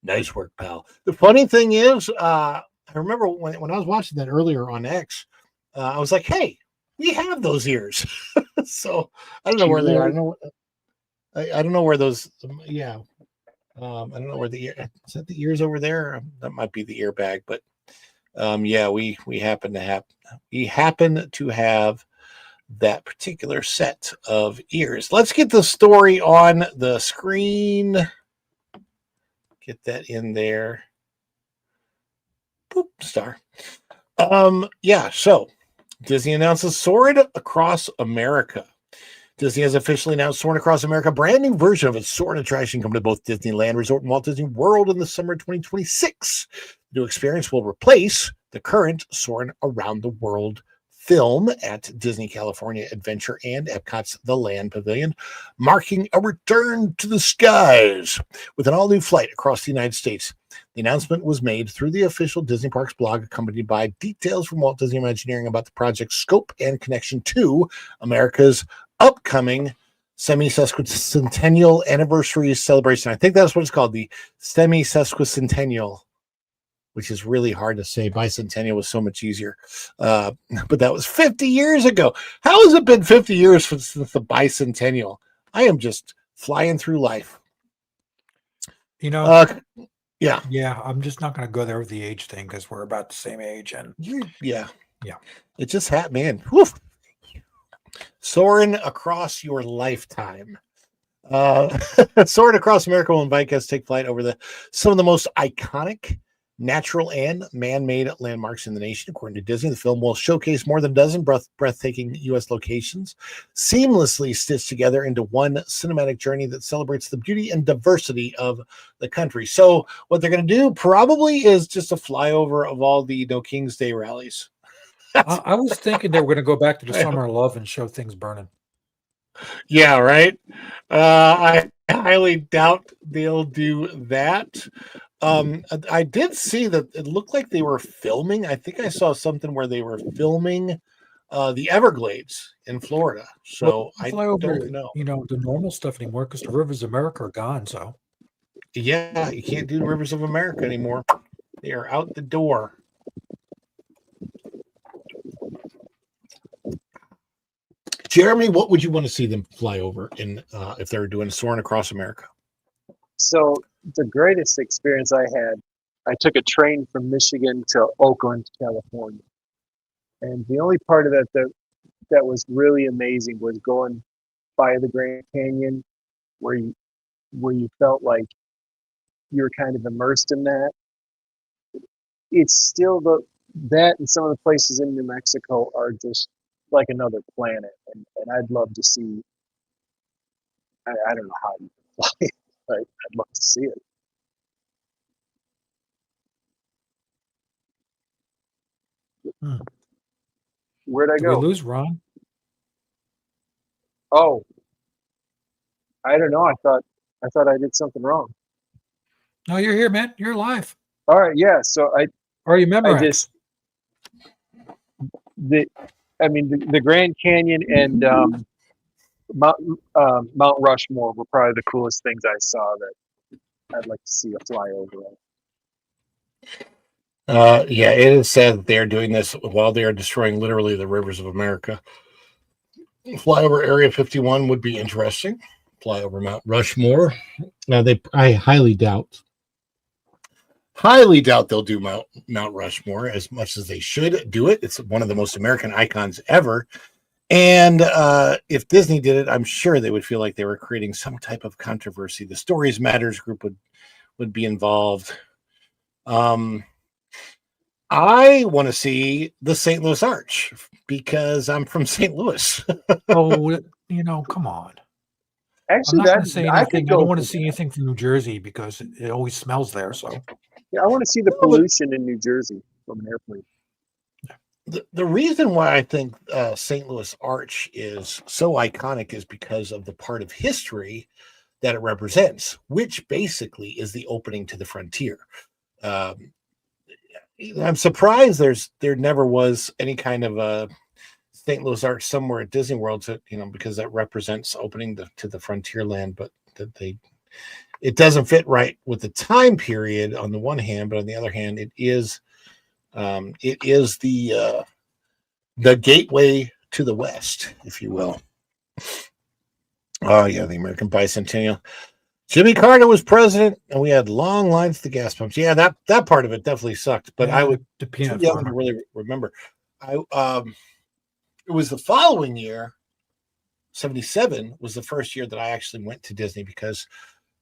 Nice work, pal. The funny thing is, I remember when I was watching that earlier on X, I was like, hey, we have those ears. So I don't know where they are. I don't know where those, yeah. I don't know where the ear, is that the ears over there? That might be the ear bag, but yeah, we happen to have that particular set of ears. Let's get the story on the screen. Get that in there. Boop, star. Yeah, so Disney announces Soarin' Across America. Disney has officially announced Soarin' Across America, a brand new version of its Soarin' attraction coming to both Disneyland Resort and Walt Disney World in the summer of 2026. The new experience will replace the current Soarin' Around the World film at Disney California Adventure and Epcot's The Land Pavilion, marking a return to the skies with an all-new flight across the United States. The announcement was made through the official Disney Parks blog, accompanied by details from Walt Disney Imagineering about the project's scope and connection to America's upcoming semi-sesquicentennial anniversary celebration. I think that's what it's called, the semi-sesquicentennial, which is really hard to say. Bicentennial was so much easier. But that was 50 years ago. How has it been 50 years since the bicentennial? I am just flying through life. You know, yeah. Yeah, I'm just not going to go there with the age thing because we're about the same age. And yeah. Yeah. It just happened, man. Woof. Soaring across your lifetime. Soaring Across America will invite guests to take flight over some of the most iconic natural and man-made landmarks in the nation. According to Disney, the film will showcase more than a dozen breathtaking U.S. locations, seamlessly stitched together into one cinematic journey that celebrates the beauty and diversity of the country. So what they're going to do probably is just a flyover of all the No King's Day rallies. I was thinking they were going to go back to the Summer of Love and show things burning. Yeah, right. I highly doubt they'll do that. I did see that it looked like they were filming. I think I saw something where they were filming the Everglades in Florida. So I don't know. You know, the normal stuff anymore because the rivers of America are gone. So yeah, you can't do the rivers of America anymore. They are out the door. Jeremy, what would you want to see them fly over in if they were doing Soaring Across America? So the greatest experience I had, I took a train from Michigan to Oakland, California. And the only part of that was really amazing was going by the Grand Canyon where you felt like you were kind of immersed in that. It's still that and some of the places in New Mexico are just like another planet. And I'd love to see, I don't know how you can fly it, but I'd love to see it. Where'd I go? Did we lose Ron? Oh, I don't know. I thought I did something wrong. No, you're here, man. You're live. All right, yeah. So Or you remember the Grand Canyon and Mount Rushmore were probably the coolest things I saw that I'd like to see a flyover of. Yeah, it is said that they are doing this while they are destroying literally the rivers of America. Flyover Area 51 would be interesting. Flyover Mount Rushmore. Now I highly doubt they'll do Mount Rushmore as much as they should do it. It's one of the most American icons ever. And if Disney did it, I'm sure they would feel like they were creating some type of controversy. The Stories Matters group would be involved. I want to see the St. Louis Arch because I'm from St. Louis. Oh, come on. Actually, I'm not going to say I could anything. I go don't want for to see that. anything from New Jersey because it always smells there. So Yeah, I want to see the pollution in New Jersey from an airplane. The reason why I think St. Louis Arch is so iconic is because of the part of history that it represents, which basically is the opening to the frontier. I'm surprised there never was any kind of a St. Louis Arch somewhere at Disney World, to, because that represents opening to the frontier land, but it doesn't fit right with the time period on the one hand, but on the other hand, it is the gateway to the West, if you will. Oh yeah, the American Bicentennial. Jimmy Carter was president, and we had long lines to gas pumps. Yeah, that part of it definitely sucked. But I would the peanut too young farmer. to really remember. It was the following year, 1977 was the first year that I actually went to Disney, because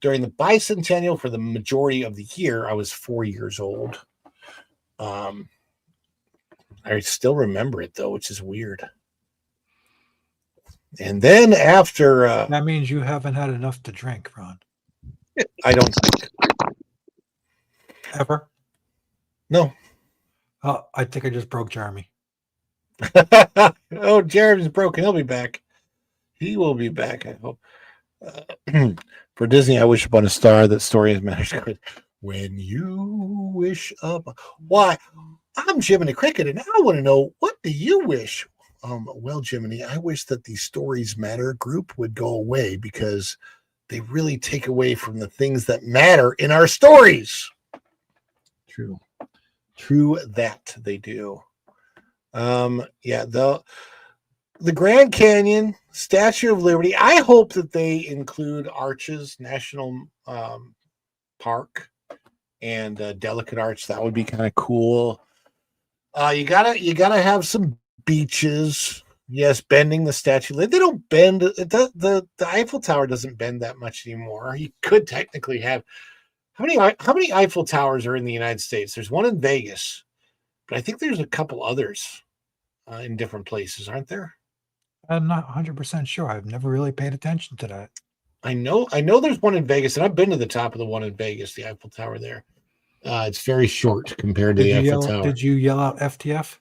during the bicentennial, for the majority of the year, I was 4 years old. I still remember it though, which is weird. And then after That means you haven't had enough to drink, Ron. I don't think. Ever? No. I think I just broke Jeremy. Oh, Jeremy's broken. He'll be back. He will be back, I hope. For Disney, I wish upon a star that story matters. When you wish up. Why? I'm Jiminy Cricket, and I want to know, what do you wish? Well, Jiminy, I wish that the Stories Matter group would go away, because they really take away from the things that matter in our stories. True that they do. Yeah, the Grand Canyon, Statue of Liberty. I hope that they include Arches National Park and Delicate Arch. That would be kind of cool. You gotta have some beaches. Yes, bending the statue. They don't bend. The Eiffel Tower doesn't bend that much anymore. You could technically have how many Eiffel Towers are in the United States? There's one in Vegas, but I think there's a couple others in different places, aren't there? I'm not 100% sure. I've never really paid attention to that. I know there's one in Vegas, and I've been to the top of the one in Vegas, the Eiffel Tower there. It's very short compared to the Eiffel Tower. Did you yell out FTF?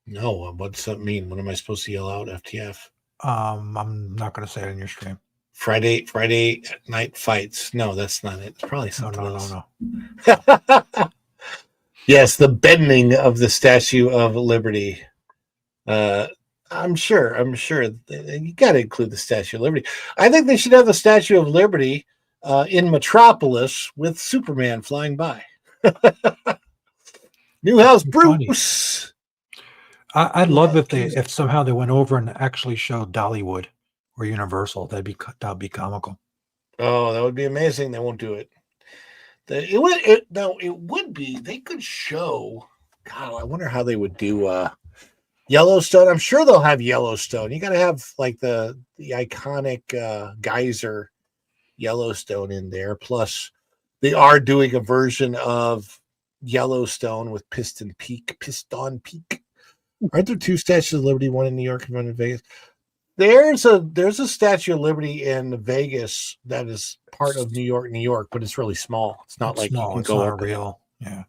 No. What's that mean? What am I supposed to yell out? FTF? I'm not going to say it on your stream. Friday night fights. No, that's not it. It's probably something else. No. Yes, the bending of the Statue of Liberty. I'm sure you got to include the Statue of Liberty. I think they should have the Statue of Liberty in Metropolis with Superman flying by. Newhouse Bruce. I'd love if somehow they went over and actually showed Dollywood or Universal. That'd be comical. Oh, that would be amazing. They won't do it. It would be. They could show. God, I wonder how they would do Yellowstone. I'm sure they'll have Yellowstone. You got to have like the iconic geyser Yellowstone in there. Plus, they are doing a version of Yellowstone with Piston Peak. Aren't there two Statues of Liberty, one in New York and one in Vegas? There's a Statue of Liberty in Vegas that is part of New York, but it's really small. It's not like small. You can go up real. Yeah.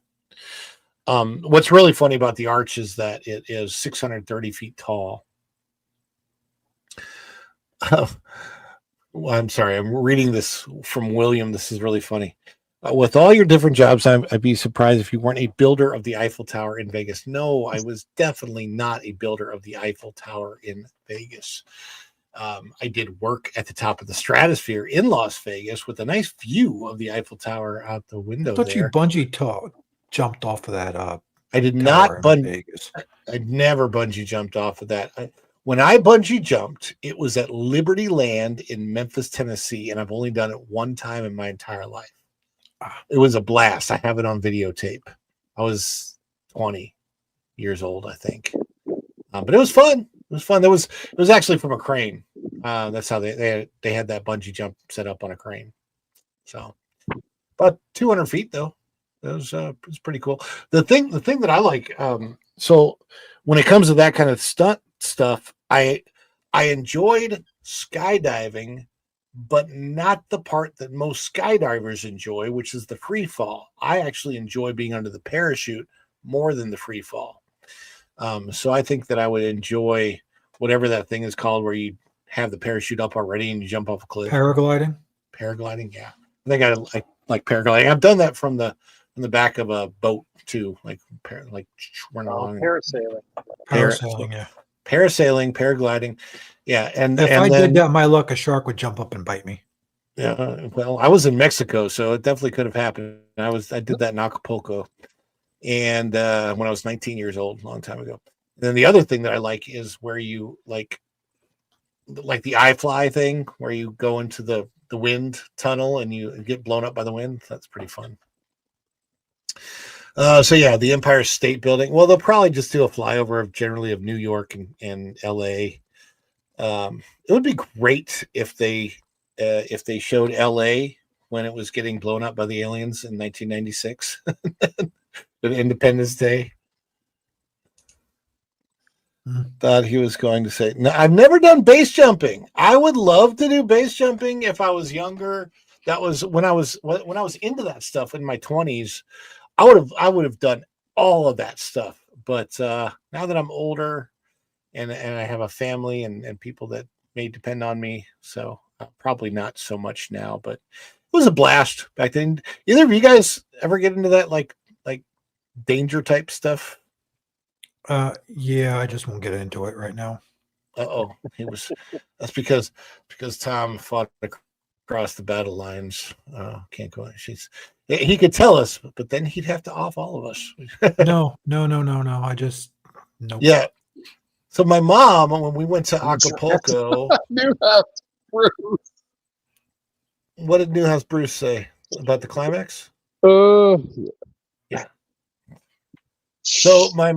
What's really funny about the arch is that it is 630 feet tall. Well, I'm sorry. I'm reading this from William. This is really funny. With all your different jobs, I'd be surprised if you weren't a builder of the Eiffel Tower in Vegas. No, I was definitely not a builder of the Eiffel Tower in Vegas. I did work at the top of the Stratosphere in Las Vegas with a nice view of the Eiffel Tower out the window I thought you there. jumped off of that I did tower not in bungee. Vegas. I never bungee jumped off of that. When I bungee jumped, it was at Liberty Land in Memphis, Tennessee, and I've only done it one time in my entire life. It was a blast. I have it on videotape. I was 20 years old, I think, but it was fun. It was fun. It was actually from a crane. That's how they had that bungee jump set up on a crane. So, about 200 feet though. It was pretty cool. The thing that I like, so when it comes to that kind of stunt stuff, I enjoyed skydiving, but not the part that most skydivers enjoy, which is the free fall. I actually enjoy being under the parachute more than the free fall. So I think that I would enjoy whatever that thing is called, where you have the parachute up already and you jump off a cliff. Paragliding. Yeah. I think I like paragliding. I've done that from the back of a boat too, like running along. Parasailing, yeah. Parasailing, paragliding, yeah. And if and I then, did that, my luck, a shark would jump up and bite me. Yeah, well, I was in Mexico, so it definitely could have happened. I did that in Acapulco, and when I was 19 years old, a long time ago. And then the other thing that I like is where you like the iFly thing, where you go into the wind tunnel and you get blown up by the wind. That's pretty fun. So yeah, the Empire State Building. Well, they'll probably just do a flyover generally of New York and LA. It would be great if they showed LA when it was getting blown up by the aliens in 1996, Independence Day. Thought he was going to say, no, I've never done base jumping. I would love to do base jumping if I was younger. That was when I was into that stuff in my 20s. I would have done all of that stuff. But now that I'm older and I have a family and people that may depend on me, so probably not so much now, but it was a blast back then. Either of you guys ever get into that like danger type stuff? Yeah, I just won't get into it right now. That's because Tom fought across the battle lines. Can't go. He could tell us, but then he'd have to off all of us. No. I just nope. Yeah. So my mom, when we went to Acapulco, Newhouse Bruce. What did Newhouse Bruce say about the climax? Yeah. So my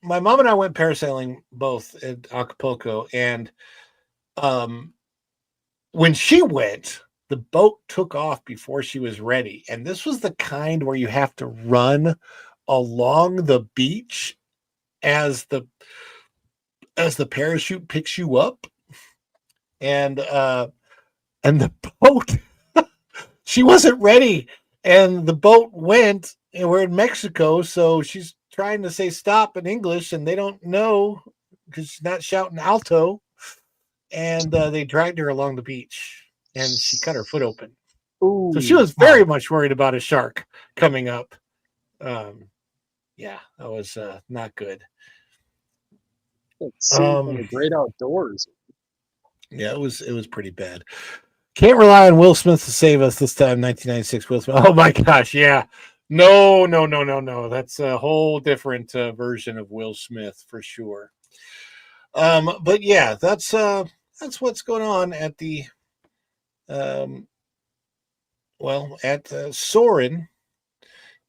mom and I went parasailing both at Acapulco, and when she went, the boat took off before she was ready, and this was the kind where you have to run along the beach as the parachute picks you up, and the boat she wasn't ready, and the boat went, and we're in Mexico, so she's trying to say stop in English, and they don't know because she's not shouting alto, and they dragged her along the beach, and she cut her foot open. Ooh, so she was very much worried about a shark coming up. Yeah, that was not good. The great outdoors. Yeah, it was pretty bad. Can't rely on Will Smith to save us this time. 1996 Will Smith. Oh my gosh, yeah. No. That's a whole different version of Will Smith for sure. But yeah, that's what's going on at the at Soarin'.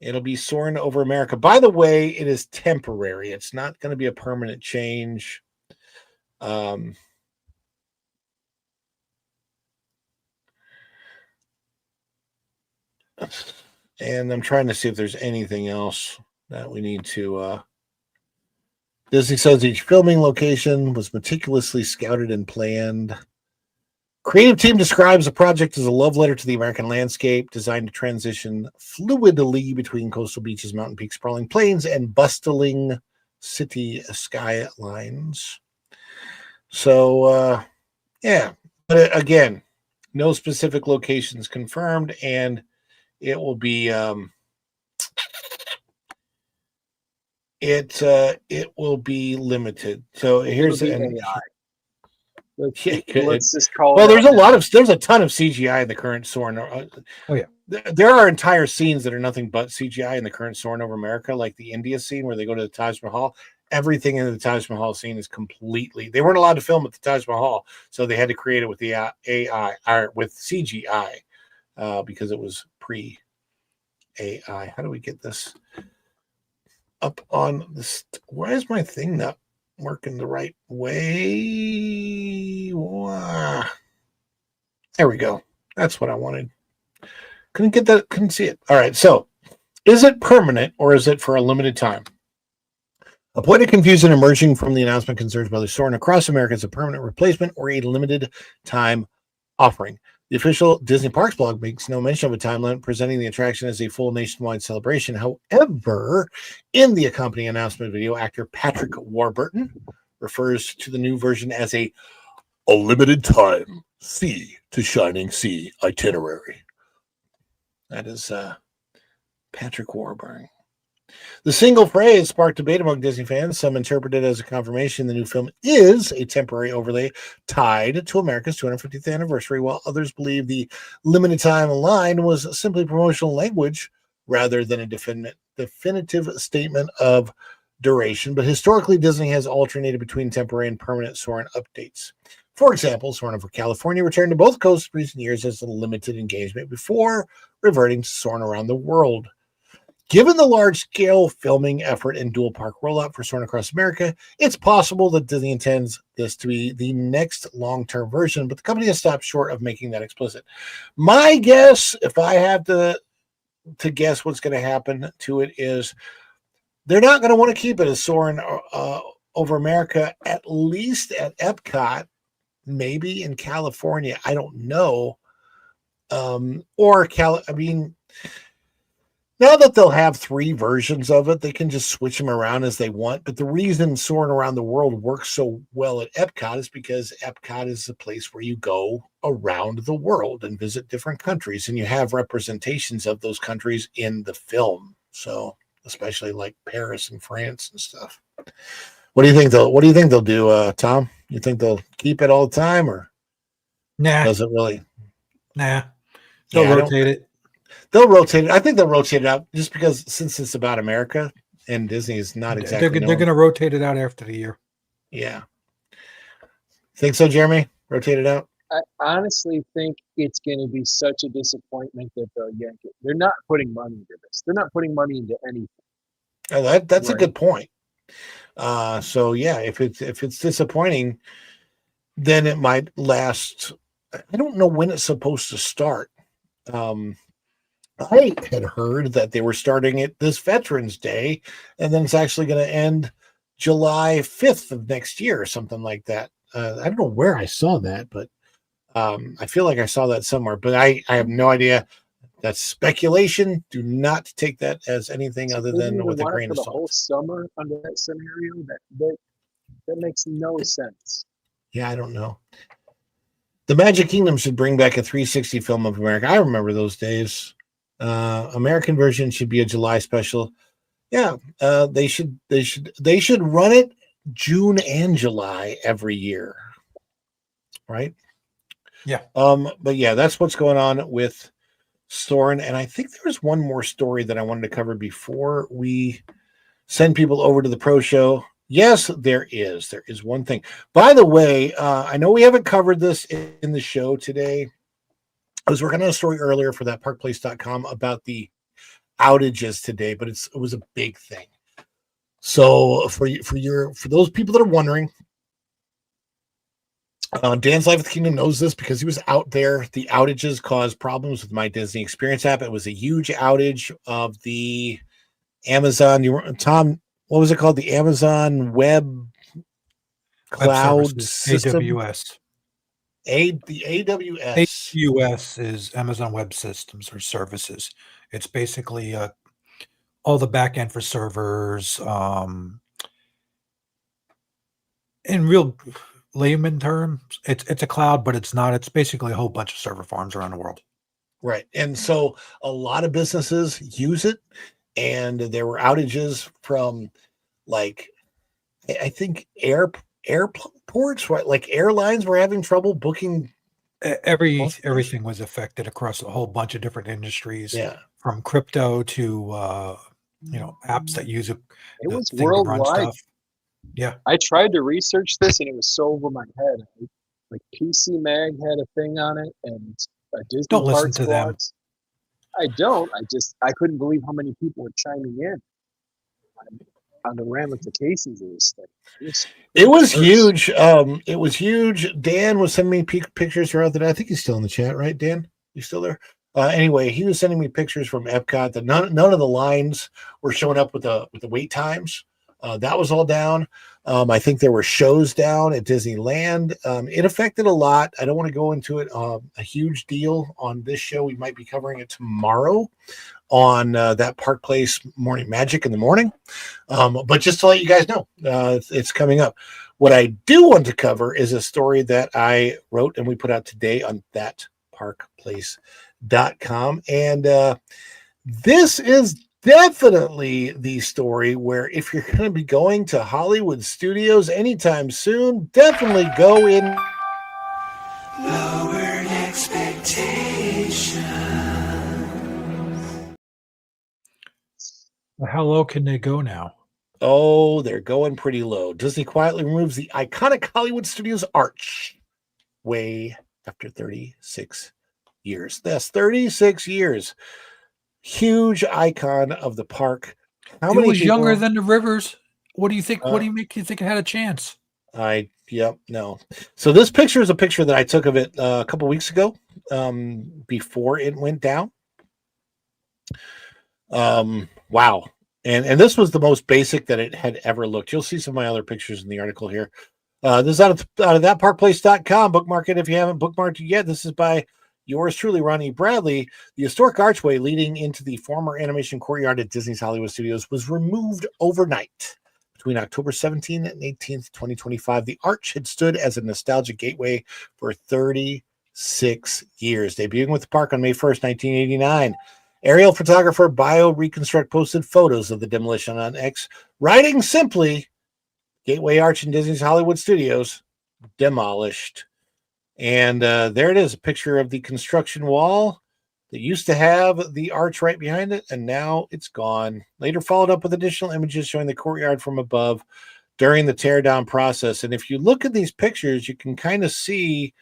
It'll be Soarin' Over America. By the way, it is temporary. It's not going to be a permanent change. And I'm trying to see if there's anything else that we need to. Disney says each filming location was meticulously scouted and planned. Creative team describes the project as a love letter to the American landscape, designed to transition fluidly between coastal beaches, mountain peaks, sprawling plains, and bustling city skylines. So, yeah. But again, no specific locations confirmed, and it will be it will be limited. So here's AI. Let's just call well, it out there's a ton of CGI in the current Soarin'. Oh yeah. There are entire scenes that are nothing but CGI in the current Soarin' over America, like the India scene where they go to the Taj Mahal. Everything in the Taj Mahal scene is completely. They weren't allowed to film at the Taj Mahal, so they had to create it with the AI or with CGI because it was pre AI. How do we get this up on this? Why is my thing not working the right way? Wow. There we go. That's what I wanted. Couldn't get that. Couldn't see it. All right. So, is it permanent or is it for a limited time? A point of confusion emerging from the announcement concerns whether Soarin' across America is a permanent replacement or a limited time offering. The official Disney Parks blog makes no mention of a time limit, presenting the attraction as a full nationwide celebration. However, in the accompanying announcement video, actor Patrick Warburton refers to the new version as a limited time sea to shining sea itinerary. That is Patrick Warburton. The single phrase sparked debate among Disney fans. Some interpret it as a confirmation the new film is a temporary overlay tied to America's 250th anniversary, while others believe the limited time line was simply promotional language rather than a definitive statement of duration. But historically, Disney has alternated between temporary and permanent Soarin' updates. For example, Soarin' over California returned to both coasts in recent years as a limited engagement before reverting to Soarin' around the world. Given the large-scale filming effort and dual park rollout for Soarin' across America, it's possible that Disney intends this to be the next long-term version, but the company has stopped short of making that explicit. My guess, if I have to guess what's going to happen to it, is they're not going to want to keep it as Soarin' over America, at least at Epcot, maybe in California. I don't know. Now that they'll have 3 versions of it, they can just switch them around as they want. But the reason Soarin' around the world works so well at Epcot is because Epcot is the place where you go around the world and visit different countries, and you have representations of those countries in the film. So, especially like Paris and France and stuff. What do you think they'll do, Tom? You think they'll keep it all the time, or does it really? Nah. They'll rotate it. They'll rotate it. I think they'll rotate it out just because since it's about America and Disney is not exactly. They're going to rotate it out after the year. Yeah. Think so, Jeremy? Rotate it out? I honestly think it's going to be such a disappointment that they'll yank it. They're not putting money into this. They're not putting money into anything. Oh, that's a good point. So yeah, if it's disappointing, then it might last. I don't know when it's supposed to start. I had heard that they were starting it this Veterans Day, and then it's actually going to end July 5th of next year or something like that. I don't know where I saw that, but I feel like I saw that somewhere, but I have no idea. That's speculation. Do not take that as anything other than with a grain of salt. The whole summer under that scenario, that makes no sense. Yeah, I don't know. The Magic Kingdom should bring back a 360 film of America. I remember those days. American version should be a July special. Yeah, they should run it June and July every year, right? Yeah. But yeah, that's what's going on with Soarin', and I think there's one more story that I wanted to cover before we send people over to the pro show. Yes, there is. There is one thing. By the way, I know we haven't covered this in the show today. I was working on a story earlier for that parkplace.com about the outages today, but it was a big thing. So for those people that are wondering, Dan's Life with the Kingdom knows this because he was out there. The outages caused problems with My Disney Experience app. It was a huge outage of the Amazon. Tom, what was it called? The Amazon Web Cloud System? AWS. The AWS. AWS is Amazon Web Systems or Services. It's basically all the back end for servers. In real layman terms, it's a cloud, but it's not. It's basically a whole bunch of server farms around the world. Right. And so a lot of businesses use it, and there were outages from, like, I think airports, right? Like airlines were having trouble booking. Everything was affected across a whole bunch of different industries. Yeah. From crypto to apps that use It the was thing to run worldwide. stuff. Yeah. I tried to research this and it was so over my head. Like PC Mag had a thing on it and Disney Don't listen Parks to them. blogs. I don't. I couldn't believe how many people were chiming in on the ramifications of this thing. It was huge. It was huge. Dan was sending me pictures throughout the day. I think he's still in the chat, right, Dan? You still there? Anyway, he was sending me pictures from Epcot that none of the lines were showing up with the wait times. That was all down. I think there were shows down at Disneyland. It affected a lot. I don't want to go into it. A huge deal on this show. We might be covering it tomorrow on that Park Place Morning Magic in the morning. But just to let you guys know, it's coming up. What I do want to cover is a story that I wrote and we put out today on thatparkplace.com. And this is definitely the story where if you're going to be going to Hollywood Studios anytime soon, definitely go in. Lowered expectations. How low can they go now? Oh, they're going pretty low. Disney quietly removes the iconic Hollywood Studios arch way after 36 years. That's 36 years. Huge icon of the park. It was younger than the Rivers. What do you think? What do you make you think it had a chance? No. So this picture is a picture that I took of it a couple weeks ago, before it went down. Wow. And this was the most basic that it had ever looked. You'll see some of my other pictures in the article here. This is out of thatparkplace.com. Bookmark it if you haven't bookmarked it yet. This is by yours truly, Ronnie Bradley. The historic archway leading into the former animation courtyard at Disney's Hollywood Studios was removed overnight between October 17th and 18th, 2025. The arch had stood as a nostalgic gateway for 36 years, debuting with the park on May 1st, 1989. Aerial photographer Bio Reconstruct posted photos of the demolition on X, writing simply, Gateway Arch in Disney's Hollywood Studios, demolished. And there it is, a picture of the construction wall that used to have the arch right behind it, and now it's gone. Later followed up with additional images showing the courtyard from above during the teardown process. And if you look at these pictures, you can kind of see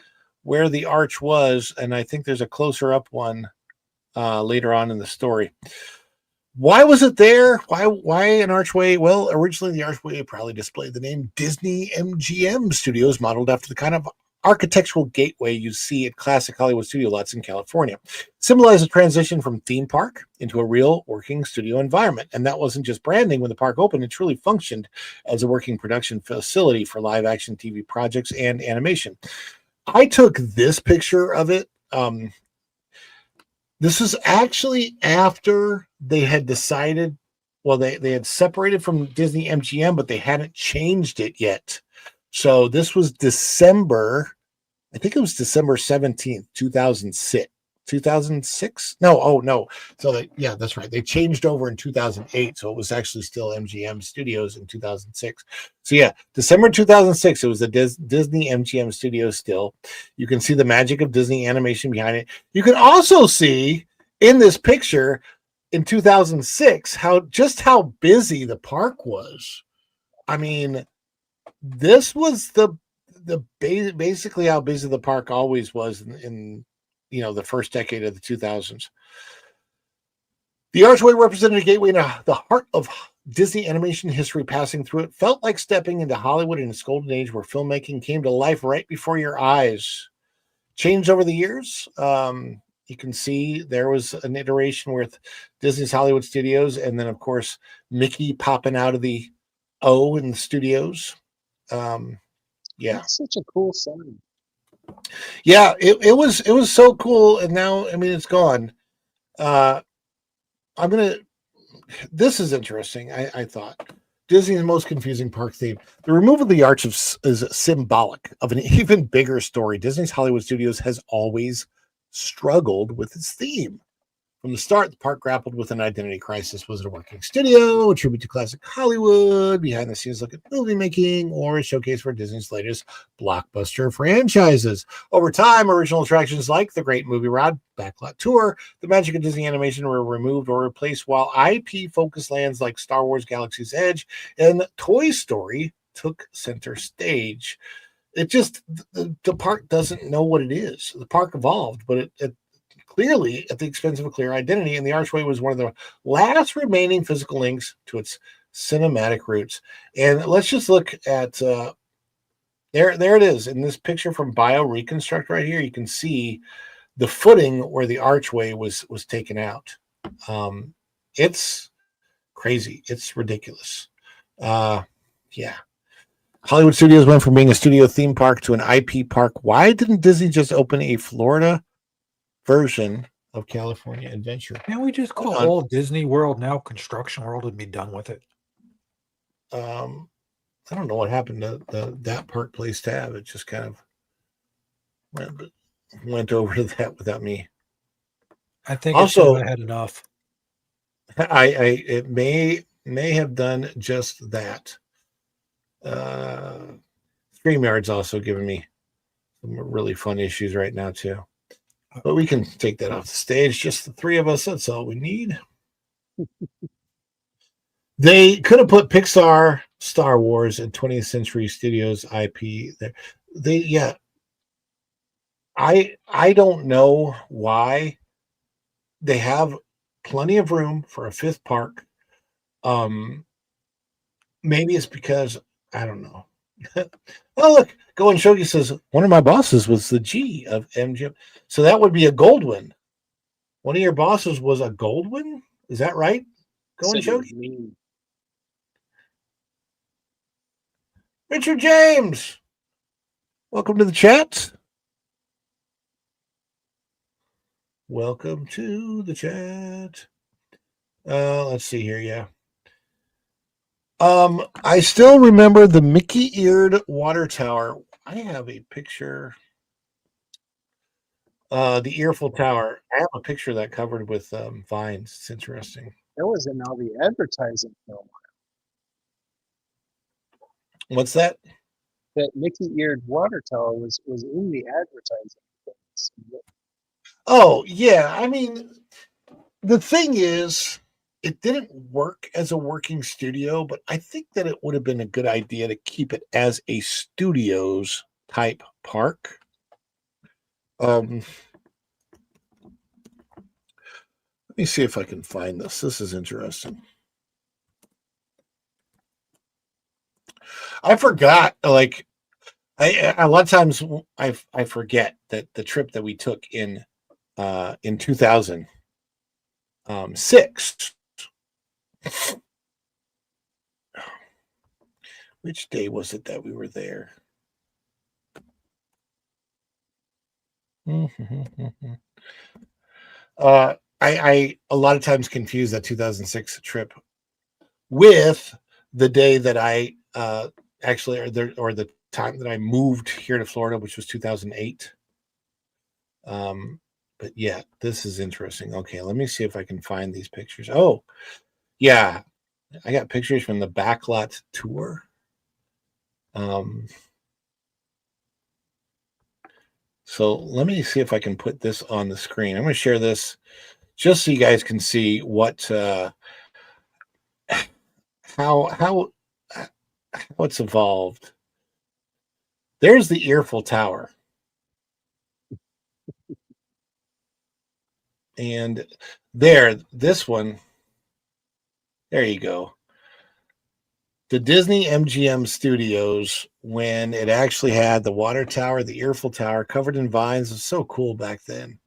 where the arch was, and I think there's a closer up one later on in the story. Why was it there? Why an archway? Well, originally the archway probably displayed the name Disney MGM Studios, modeled after the kind of architectural gateway you see at classic Hollywood studio lots in California. Symbolized a transition from theme park into a real working studio environment. And that wasn't just branding. When the park opened, it truly functioned as a working production facility for live action TV projects and animation. I took this picture of it. This is actually after they had decided, well, they had separated from Disney MGM, but they hadn't changed it yet. So this was December, I think it was December 17th, 2006. 2006? No. So that's right. They changed over in 2008. So it was actually still MGM Studios in 2006. So yeah, December 2006, it was the Disney MGM Studios still. You can see the magic of Disney animation behind it. You can also see in this picture in 2006, how busy the park was. I mean, this was basically how busy the park always was in the first decade of the 2000s. The archway represented a gateway into the heart of Disney animation history. Passing through it felt like stepping into Hollywood in its golden age, where filmmaking came to life right before your eyes. Changed over the years. You can see there was an iteration with Disney's Hollywood Studios, and then of course Mickey popping out of the O in the studios. That's such a cool sign. Yeah, it was so cool, and now it's gone. This is interesting. I thought Disney's most confusing park theme. The removal of the arch is symbolic of an even bigger story. Disney's Hollywood Studios has always struggled with its theme. From the start, the park grappled with an identity crisis. Was it a working studio, a tribute to classic Hollywood, behind the scenes look at movie making, or a showcase for Disney's latest blockbuster franchises? Over time, original attractions like the Great Movie Ride, Backlot Tour, the Magic of Disney Animation were removed or replaced, while IP-focused lands like Star Wars Galaxy's Edge and Toy Story took center stage. It just, the park doesn't know what it is. The park evolved, but it clearly at the expense of a clear identity, and the Archway was one of the last remaining physical links to its cinematic roots. And let's just look at there it is in this picture from Bio Reconstruct right here. You can see the footing where the archway was taken out. It's crazy. It's ridiculous. Yeah. Hollywood Studios went from being a studio theme park to an IP park. Why didn't Disney just open a Florida version of California Adventure? Can't we just call all Disney World now Construction World and be done with it? I don't know what happened to that Park Place tab. It just kind of went over to that without me. I think also I had enough. It may have done just that. StreamYard's also giving me some really fun issues right now too. But we can take that off the stage. Just the three of us. That's all we need. They could have put Pixar, Star Wars, and 20th Century Studios IP there. I don't know why. They have plenty of room for a fifth park. Maybe it's because I don't know. Oh, look, Go and Shogi says one of my bosses was the G of MGM. So that would be a Goldwyn. One of your bosses was a Goldwyn? Is that right? Go and Shogi. Richard James, welcome to the chat. Welcome to the chat. Let's see here. Yeah. I still remember the Mickey-eared water tower. I have a picture. The Earful Tower. I have a picture of that covered with vines. It's interesting. That was in all the advertising for a while. What's that? That Mickey-eared water tower was in the advertising things. Oh, yeah. I mean, the thing is, it didn't work as a working studio, but I think that it would have been a good idea to keep it as a studios type park. Let me see if I can find this. This is interesting. I forgot, like, a lot of times I forget that the trip that we took in 2006. Which day was it that we were there? I a lot of times confuse that 2006 trip with the day that I actually or the time that I moved here to Florida, which was 2008. But yeah, this is interesting. Okay, let me see if I can find these pictures. Oh, yeah, I got pictures from the Backlot tour. So let me see if I can put this on the screen. I'm going to share this just so you guys can see what how it's evolved. There's the Earful Tower. And this one, there you go. The Disney MGM Studios, when it actually had the water tower, the Earful Tower covered in vines. It was so cool back then.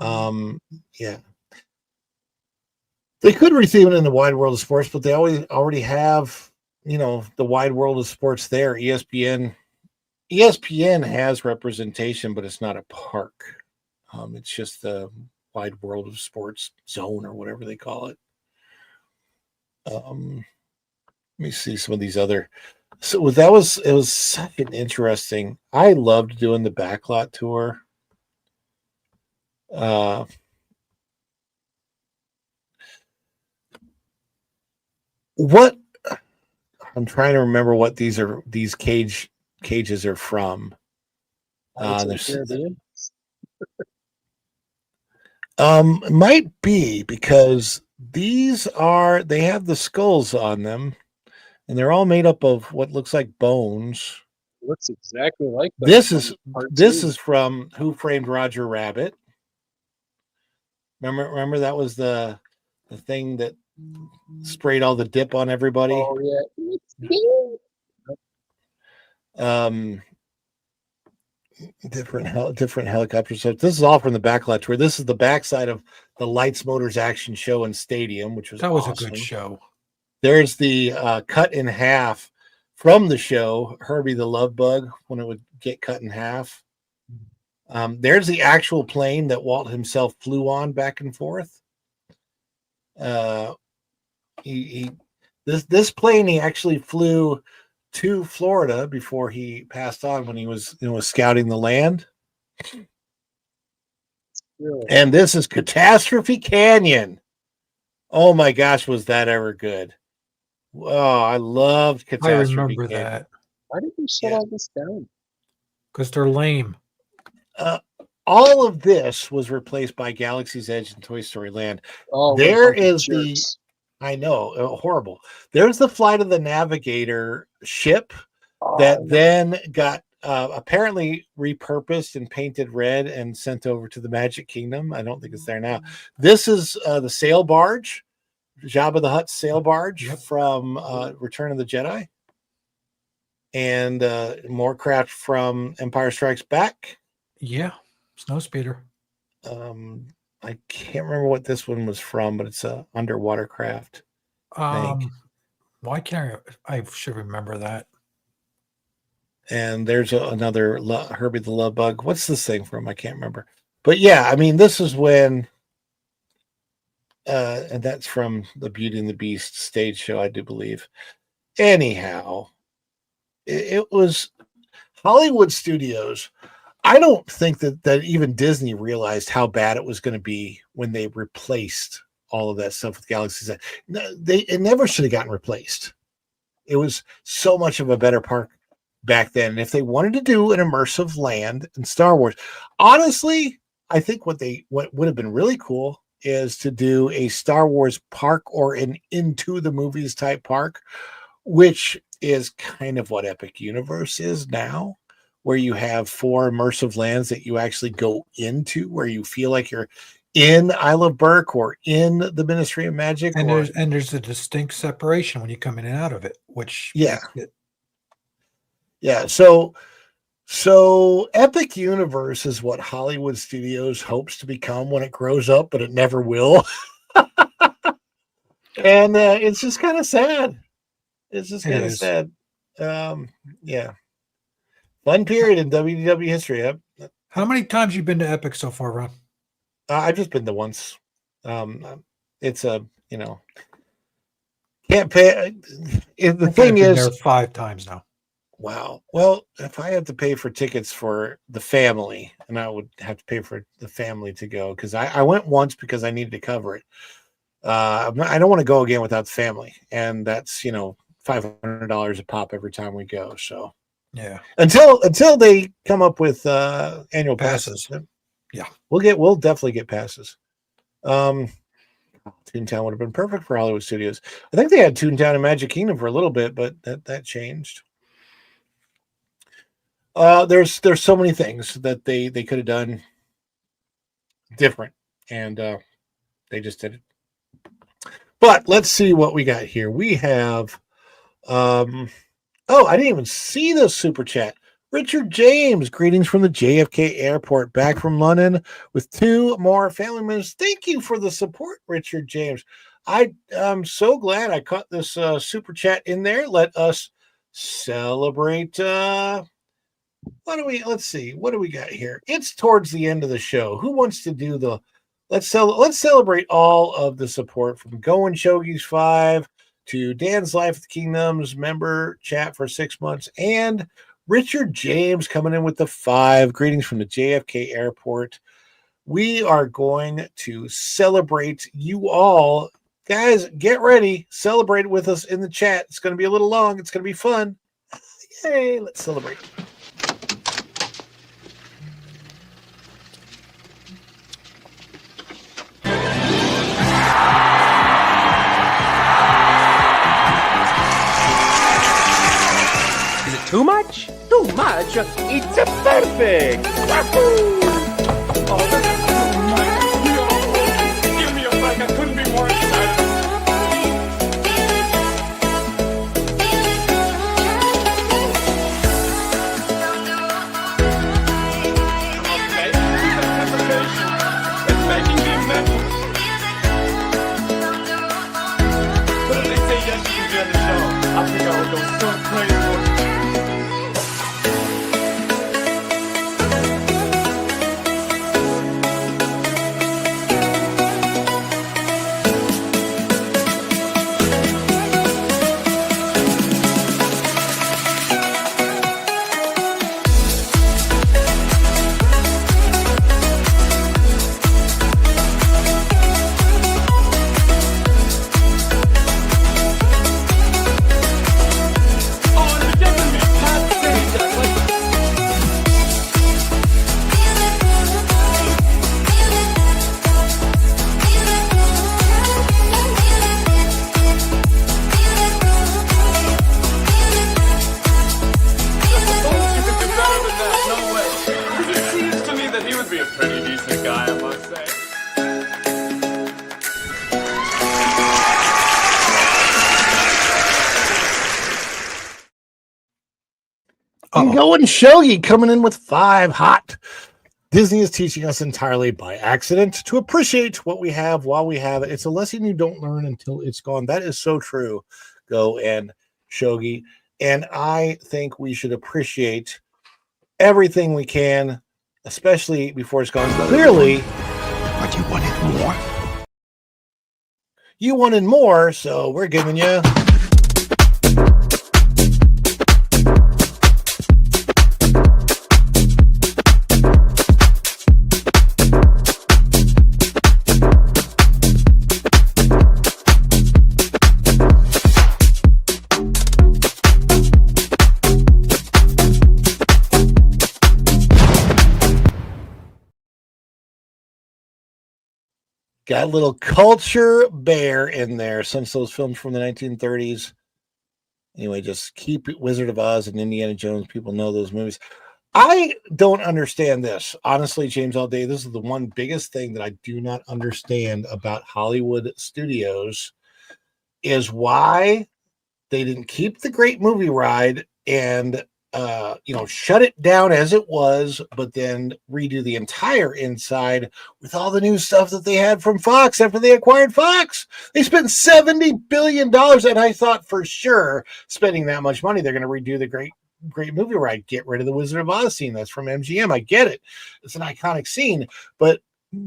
Yeah. They could receive it in the Wide World of Sports, but they already have, the Wide World of Sports there. ESPN has representation, but it's not a park. It's just the Wide World of Sports zone or whatever they call it. Let me see some of these other. So it was such an interesting. I loved doing the Backlot tour. What I'm trying to remember what these cages are from. Caribbean. It might be because they have the skulls on them, and they're all made up of what looks like bones. Looks exactly like them This from is part this two. is from Who Framed Roger Rabbit. Remember that was the thing that sprayed all the dip on everybody. Oh yeah. Different helicopters. So this is all from the backlot tour. This is the backside of the Lights Motors Action Show and Stadium, which was That was awesome. a good show. There's the cut in half from the show, Herbie the Love Bug, when it would get cut in half. There's the actual plane that Walt himself flew on back and forth. This plane he actually flew to Florida before he passed on when he was scouting the land. Really? And this is Catastrophe Canyon. Oh my gosh, was that ever good? Oh, I loved Catastrophe I remember Canyon. that. Why did we shut all this down? Because they're lame. All of this was replaced by Galaxy's Edge and Toy Story Land. Oh, there what a bunch of is jerks. I know, horrible. There's the Flight of the Navigator ship Oh, that then got apparently repurposed and painted red and sent over to the Magic Kingdom. I don't think it's there now. This is the sail barge, Jabba the Hutt's sail barge from Return of the Jedi, and more craft from Empire Strikes Back. Yeah, Snowspeeder. I can't remember what this one was from, but it's a underwater craft. Why can't I should remember that. And there's another Herbie the Love Bug. What's this thing from? I can't remember. But yeah, I mean, this is when, and that's from the Beauty and the Beast stage show, I do believe. Anyhow, it was Hollywood Studios. I don't think that even Disney realized how bad it was going to be when they replaced all of that stuff with Galaxy's Edge. It never should have gotten replaced. It was so much of a better park back then. And if they wanted to do an immersive land in Star Wars, honestly, I think what would have been really cool is to do a Star Wars park or an into the movies type park, which is kind of what Epic Universe is now, where you have 4 immersive lands that you actually go into, where you feel like you're in Isle of Berk or in the Ministry of Magic. And there's a distinct separation when you come in and out of it, which Yeah. So Epic Universe is what Hollywood Studios hopes to become when it grows up, but it never will. And it's just kind of sad. It's just kind of sad. Yeah. Fun period in WDW history. Yep. How many times you been to Epic so far, Ron? I've just been to once. It's can't pay. The thing is, there 5 times now. Wow. Well, if I had to pay for tickets for the family, and I would have to pay for the family to go, because I went once because I needed to cover it. I don't want to go again without the family, and that's $500 a pop every time we go. So yeah, until they come up with annual passes. Yeah, we'll definitely get passes. Toontown would have been perfect for Hollywood Studios. I think they had Toontown and Magic Kingdom for a little bit, but that changed. There's so many things that they could have done different, and they just did it. But let's see what we got here. We have I didn't even see this super chat. Richard James, greetings from the JFK airport, back from London with 2 more family members. Thank you for the support, Richard James. I'm so glad I caught this super chat in there. Let us celebrate. Let's see. What do we got here? It's towards the end of the show. Who wants to do the let's celebrate all of the support from Going Shogies 5 to Dan's Life of the Kingdoms member chat for 6 months, and Richard James coming in with the 5. Greetings from the JFK airport. We are going to celebrate you all Guys, get ready. Celebrate with us in the chat. It's going to be a little long. It's going to be fun. Yay, let's celebrate. Is it too much? Too much? It's perfect! Wahoo! Oh, this is so nice. Give me a break. I couldn't be more excited. Okay, this anticipation is making me mental. But if they say yes, you can be on the show, I think I would go so crazy. And going Shogi coming in with 5 hot. Disney is teaching us entirely by accident to appreciate what we have while we have it. It's a lesson you don't learn until it's gone. That is so true. Go and Shogi. And I think we should appreciate everything we can, especially before it's gone. Clearly, But you wanted more? You wanted more, so we're giving you. Got a little culture bear in there since those films from the 1930s. Anyway, just keep it Wizard of Oz and Indiana Jones. People know those movies. I don't understand this. Honestly, James All Day, this is the one biggest thing that I do not understand about Hollywood studios is why they didn't keep the great movie ride and shut it down as it was, but then redo the entire inside with all the new stuff that they had from Fox after they acquired Fox. They spent $70 billion, and I thought for sure spending that much money, they're going to redo the great movie ride, get rid of the Wizard of Oz scene. That's from MGM. I get it. It's an iconic scene, but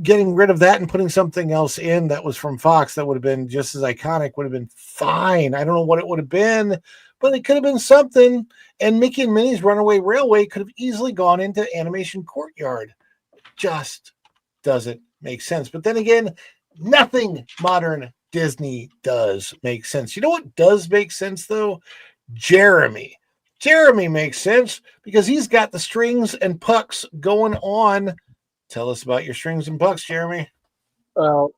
getting rid of that and putting something else in that was from Fox that would have been just as iconic would have been fine. I don't know what it would have been, but it could have been something. And Mickey and Minnie's Runaway Railway could have easily gone into Animation Courtyard. Just doesn't make sense. But then again, nothing modern Disney does make sense. You know what does make sense, though? Jeremy. Jeremy makes sense because he's got the strings and pucks going on. Tell us about your strings and pucks, Jeremy. Well,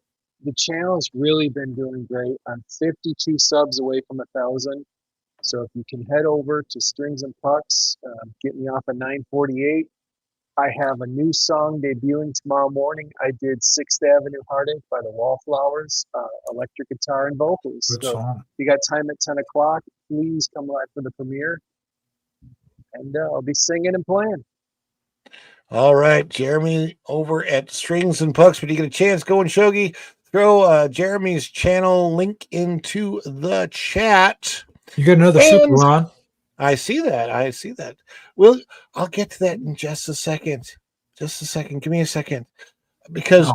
the channel's really been doing great. I'm 52 subs away from 1,000. So if you can head over to Strings and Pucks, get me off at 9:48. I have a new song debuting tomorrow morning. I did 6th Avenue Heartache by the Wallflowers, electric guitar and vocals. Good so song. if you got time at 10 o'clock, please come live for the premiere. And I'll be singing and playing. All right, Jeremy over at Strings and Pucks. When you get a chance, go and Shogi. Throw Jeremy's channel link into the chat. You got another super on. I see that. Well, I'll get to that in just a second. Give me a second. Because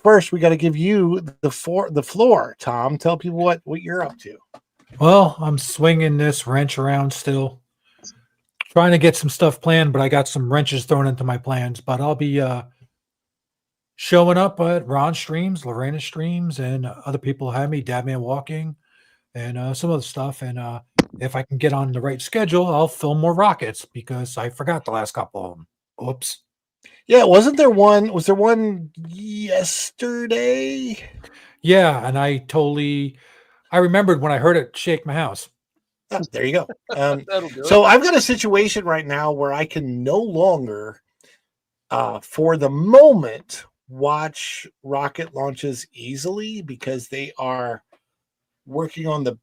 first we got to give you the floor, Tom. Tell people what you're up to. Well, I'm swinging this wrench around still. Trying to get some stuff planned, but I got some wrenches thrown into my plans. But I'll be showing up at Ron's streams, Lorena's streams, and other people have me, Dadman Walking, and some other stuff. And if I can get on the right schedule, I'll film more rockets because I forgot the last couple of them. Oops. Yeah, was there one yesterday? Yeah, and I remembered when I heard it shake my house. Oh, there you go. That'll do So it. I've got a situation right now where I can no longer, for the moment, watch rocket launches easily because they are working on the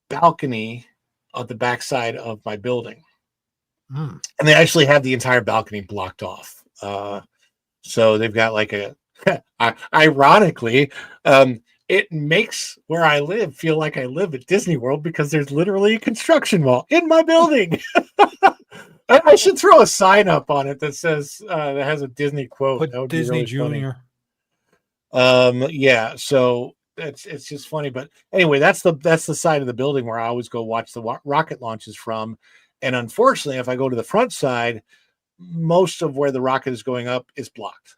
balcony of the backside of my building. Mm. And they actually have the entire balcony blocked off. So they've got like ironically, it makes where I live feel like I live at Disney World because there's literally a construction wall in my building. I should throw a sign up on it that says that has a Disney quote. Put That would be Disney really funny. Junior. Yeah, so it's just funny, but anyway, that's the side of the building where I always go watch the rocket launches from. And unfortunately, if I go to the front side, most of where the rocket is going up is blocked,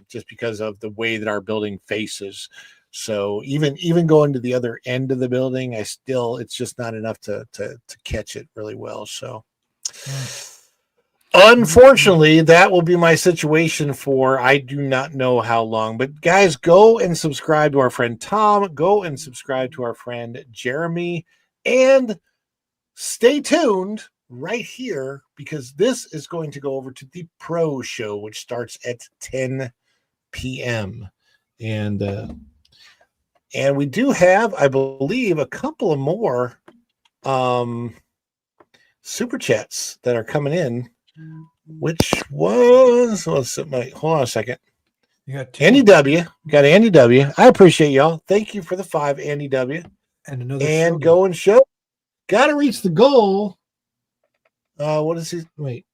just because of the way that our building faces. So even going to the other end of the building, it's just not enough to catch it really well. So unfortunately, that will be my situation for I do not know how long. But guys, go and subscribe to our friend Tom. Go and subscribe to our friend Jeremy. And stay tuned right here because this is going to go over to the Pro Show, which starts at 10 p.m. And we do have, I believe, a couple of more super chats that are coming in, which was, hold on a second. You got two. Andy W. Got Andy W. I appreciate y'all. Thank you for the 5, Andy W. And another And go and show. Got to reach the goal. What is he? Wait.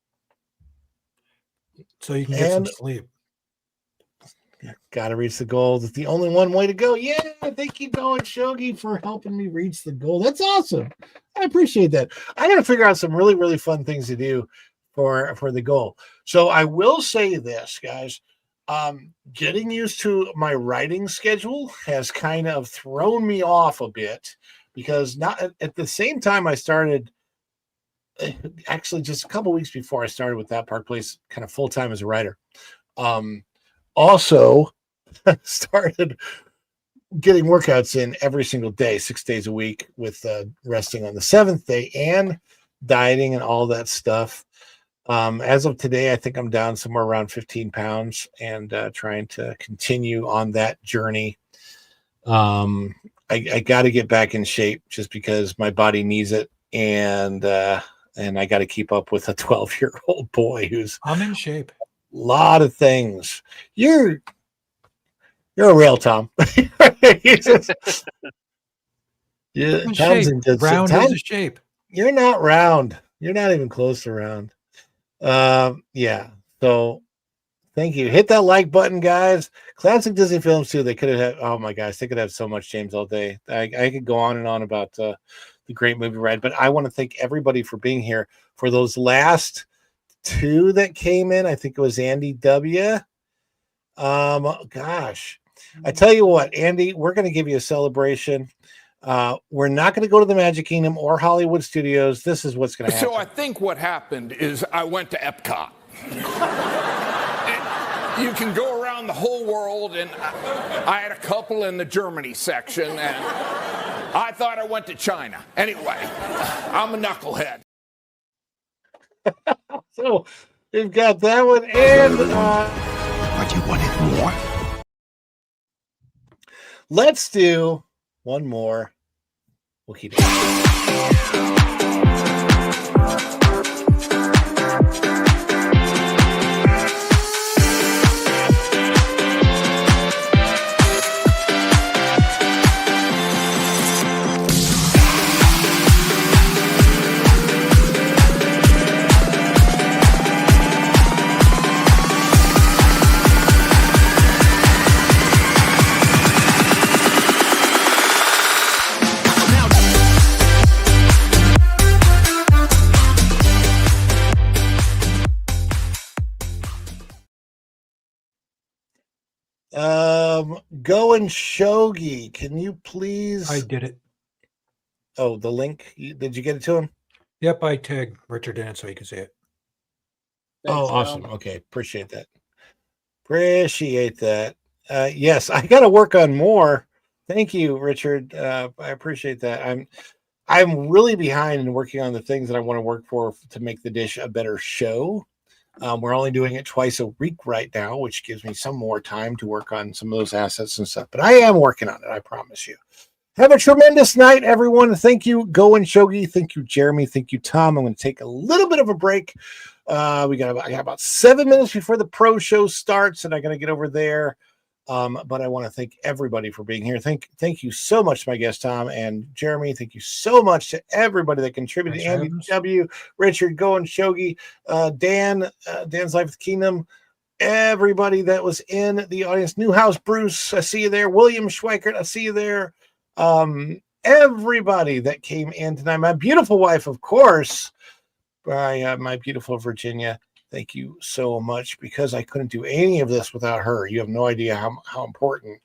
So you can get some sleep. Got to reach the goal. That's the only one way to go. Yeah, thank you, Go and Shogi, for helping me reach the goal. That's awesome. I appreciate that. I got to figure out some really, really fun things to do for the goal. So I will say this, guys. Getting used to my writing schedule has kind of thrown me off a bit because not at the same time I started. Actually, just a couple weeks before I started with That Park Place, kind of full time as a writer. Also started getting workouts in every single day, 6 days a week, with resting on the 7th day and dieting and all that stuff. As of today, I think I'm down somewhere around 15 pounds and trying to continue on that journey. I got to get back in shape just because my body needs it. And I got to keep up with a 12-year-old boy who's I'm in shape. A lot of things. You're a real Tom. Yeah, Tom's in good round Tom, is a shape. You're not round. You're not even close to round. Yeah. So thank you. Hit that like button, guys. Classic Disney films too. They could have had, oh my gosh, they could have so much, James, all day. I could go on and on about the great movie ride, but I want to thank everybody for being here for those last 2 that came in. I think it was Andy W. Gosh, I tell you what, Andy, we're going to give you a celebration. We're not going to go to the Magic Kingdom or Hollywood Studios. This is what's going to happen. So I think what happened is I went to Epcot. You can go around the whole world, and I had a couple in the Germany section, and I thought I went to China. Anyway, I'm a knucklehead. So we've got that one, and But you wanted more? Let's do one more. We'll keep it. Going Shogi, can you please? I did it. Oh, the link. Did you get it to him? Yep, I tagged Richard in it so you can see it. Thanks, awesome. Al. Okay, appreciate that. Appreciate that. Yes, I got to work on more. Thank you, Richard. I appreciate that. I'm really behind in working on the things that I want to work for to make the dish a better show. We're only doing it twice a week right now, which gives me some more time to work on some of those assets and stuff. But I am working on it, I promise you. Have a tremendous night, everyone. Thank you, Go and Shogi. Thank you, Jeremy. Thank you, Tom. I'm going to take a little bit of a break. I got about 7 minutes before the pro show starts, and I got to get over there. But I want to thank everybody for being here. Thank you so much to my guest, Tom and Jeremy. Thank you so much to everybody that contributed. Andy W., Richard, Go and Shogi, Dan, Dan's Life with Kingdom, everybody that was in the audience. Newhouse Bruce, I see you there. William Schweikert, I see you there. Everybody that came in tonight. My beautiful wife, of course, my beautiful Virginia. Thank you so much, because I couldn't do any of this without her. You have no idea how important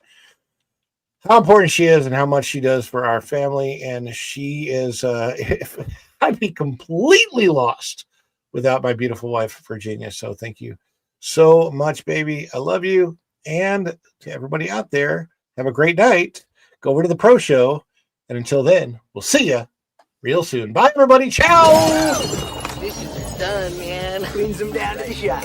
she is and how much she does for our family. And she is, I'd be completely lost without my beautiful wife, Virginia. So thank you so much, baby. I love you. And to everybody out there, have a great night. Go over to the pro show. And until then, we'll see you real soon. Bye, everybody. Ciao. This is done, man. Cleans them down to the shop.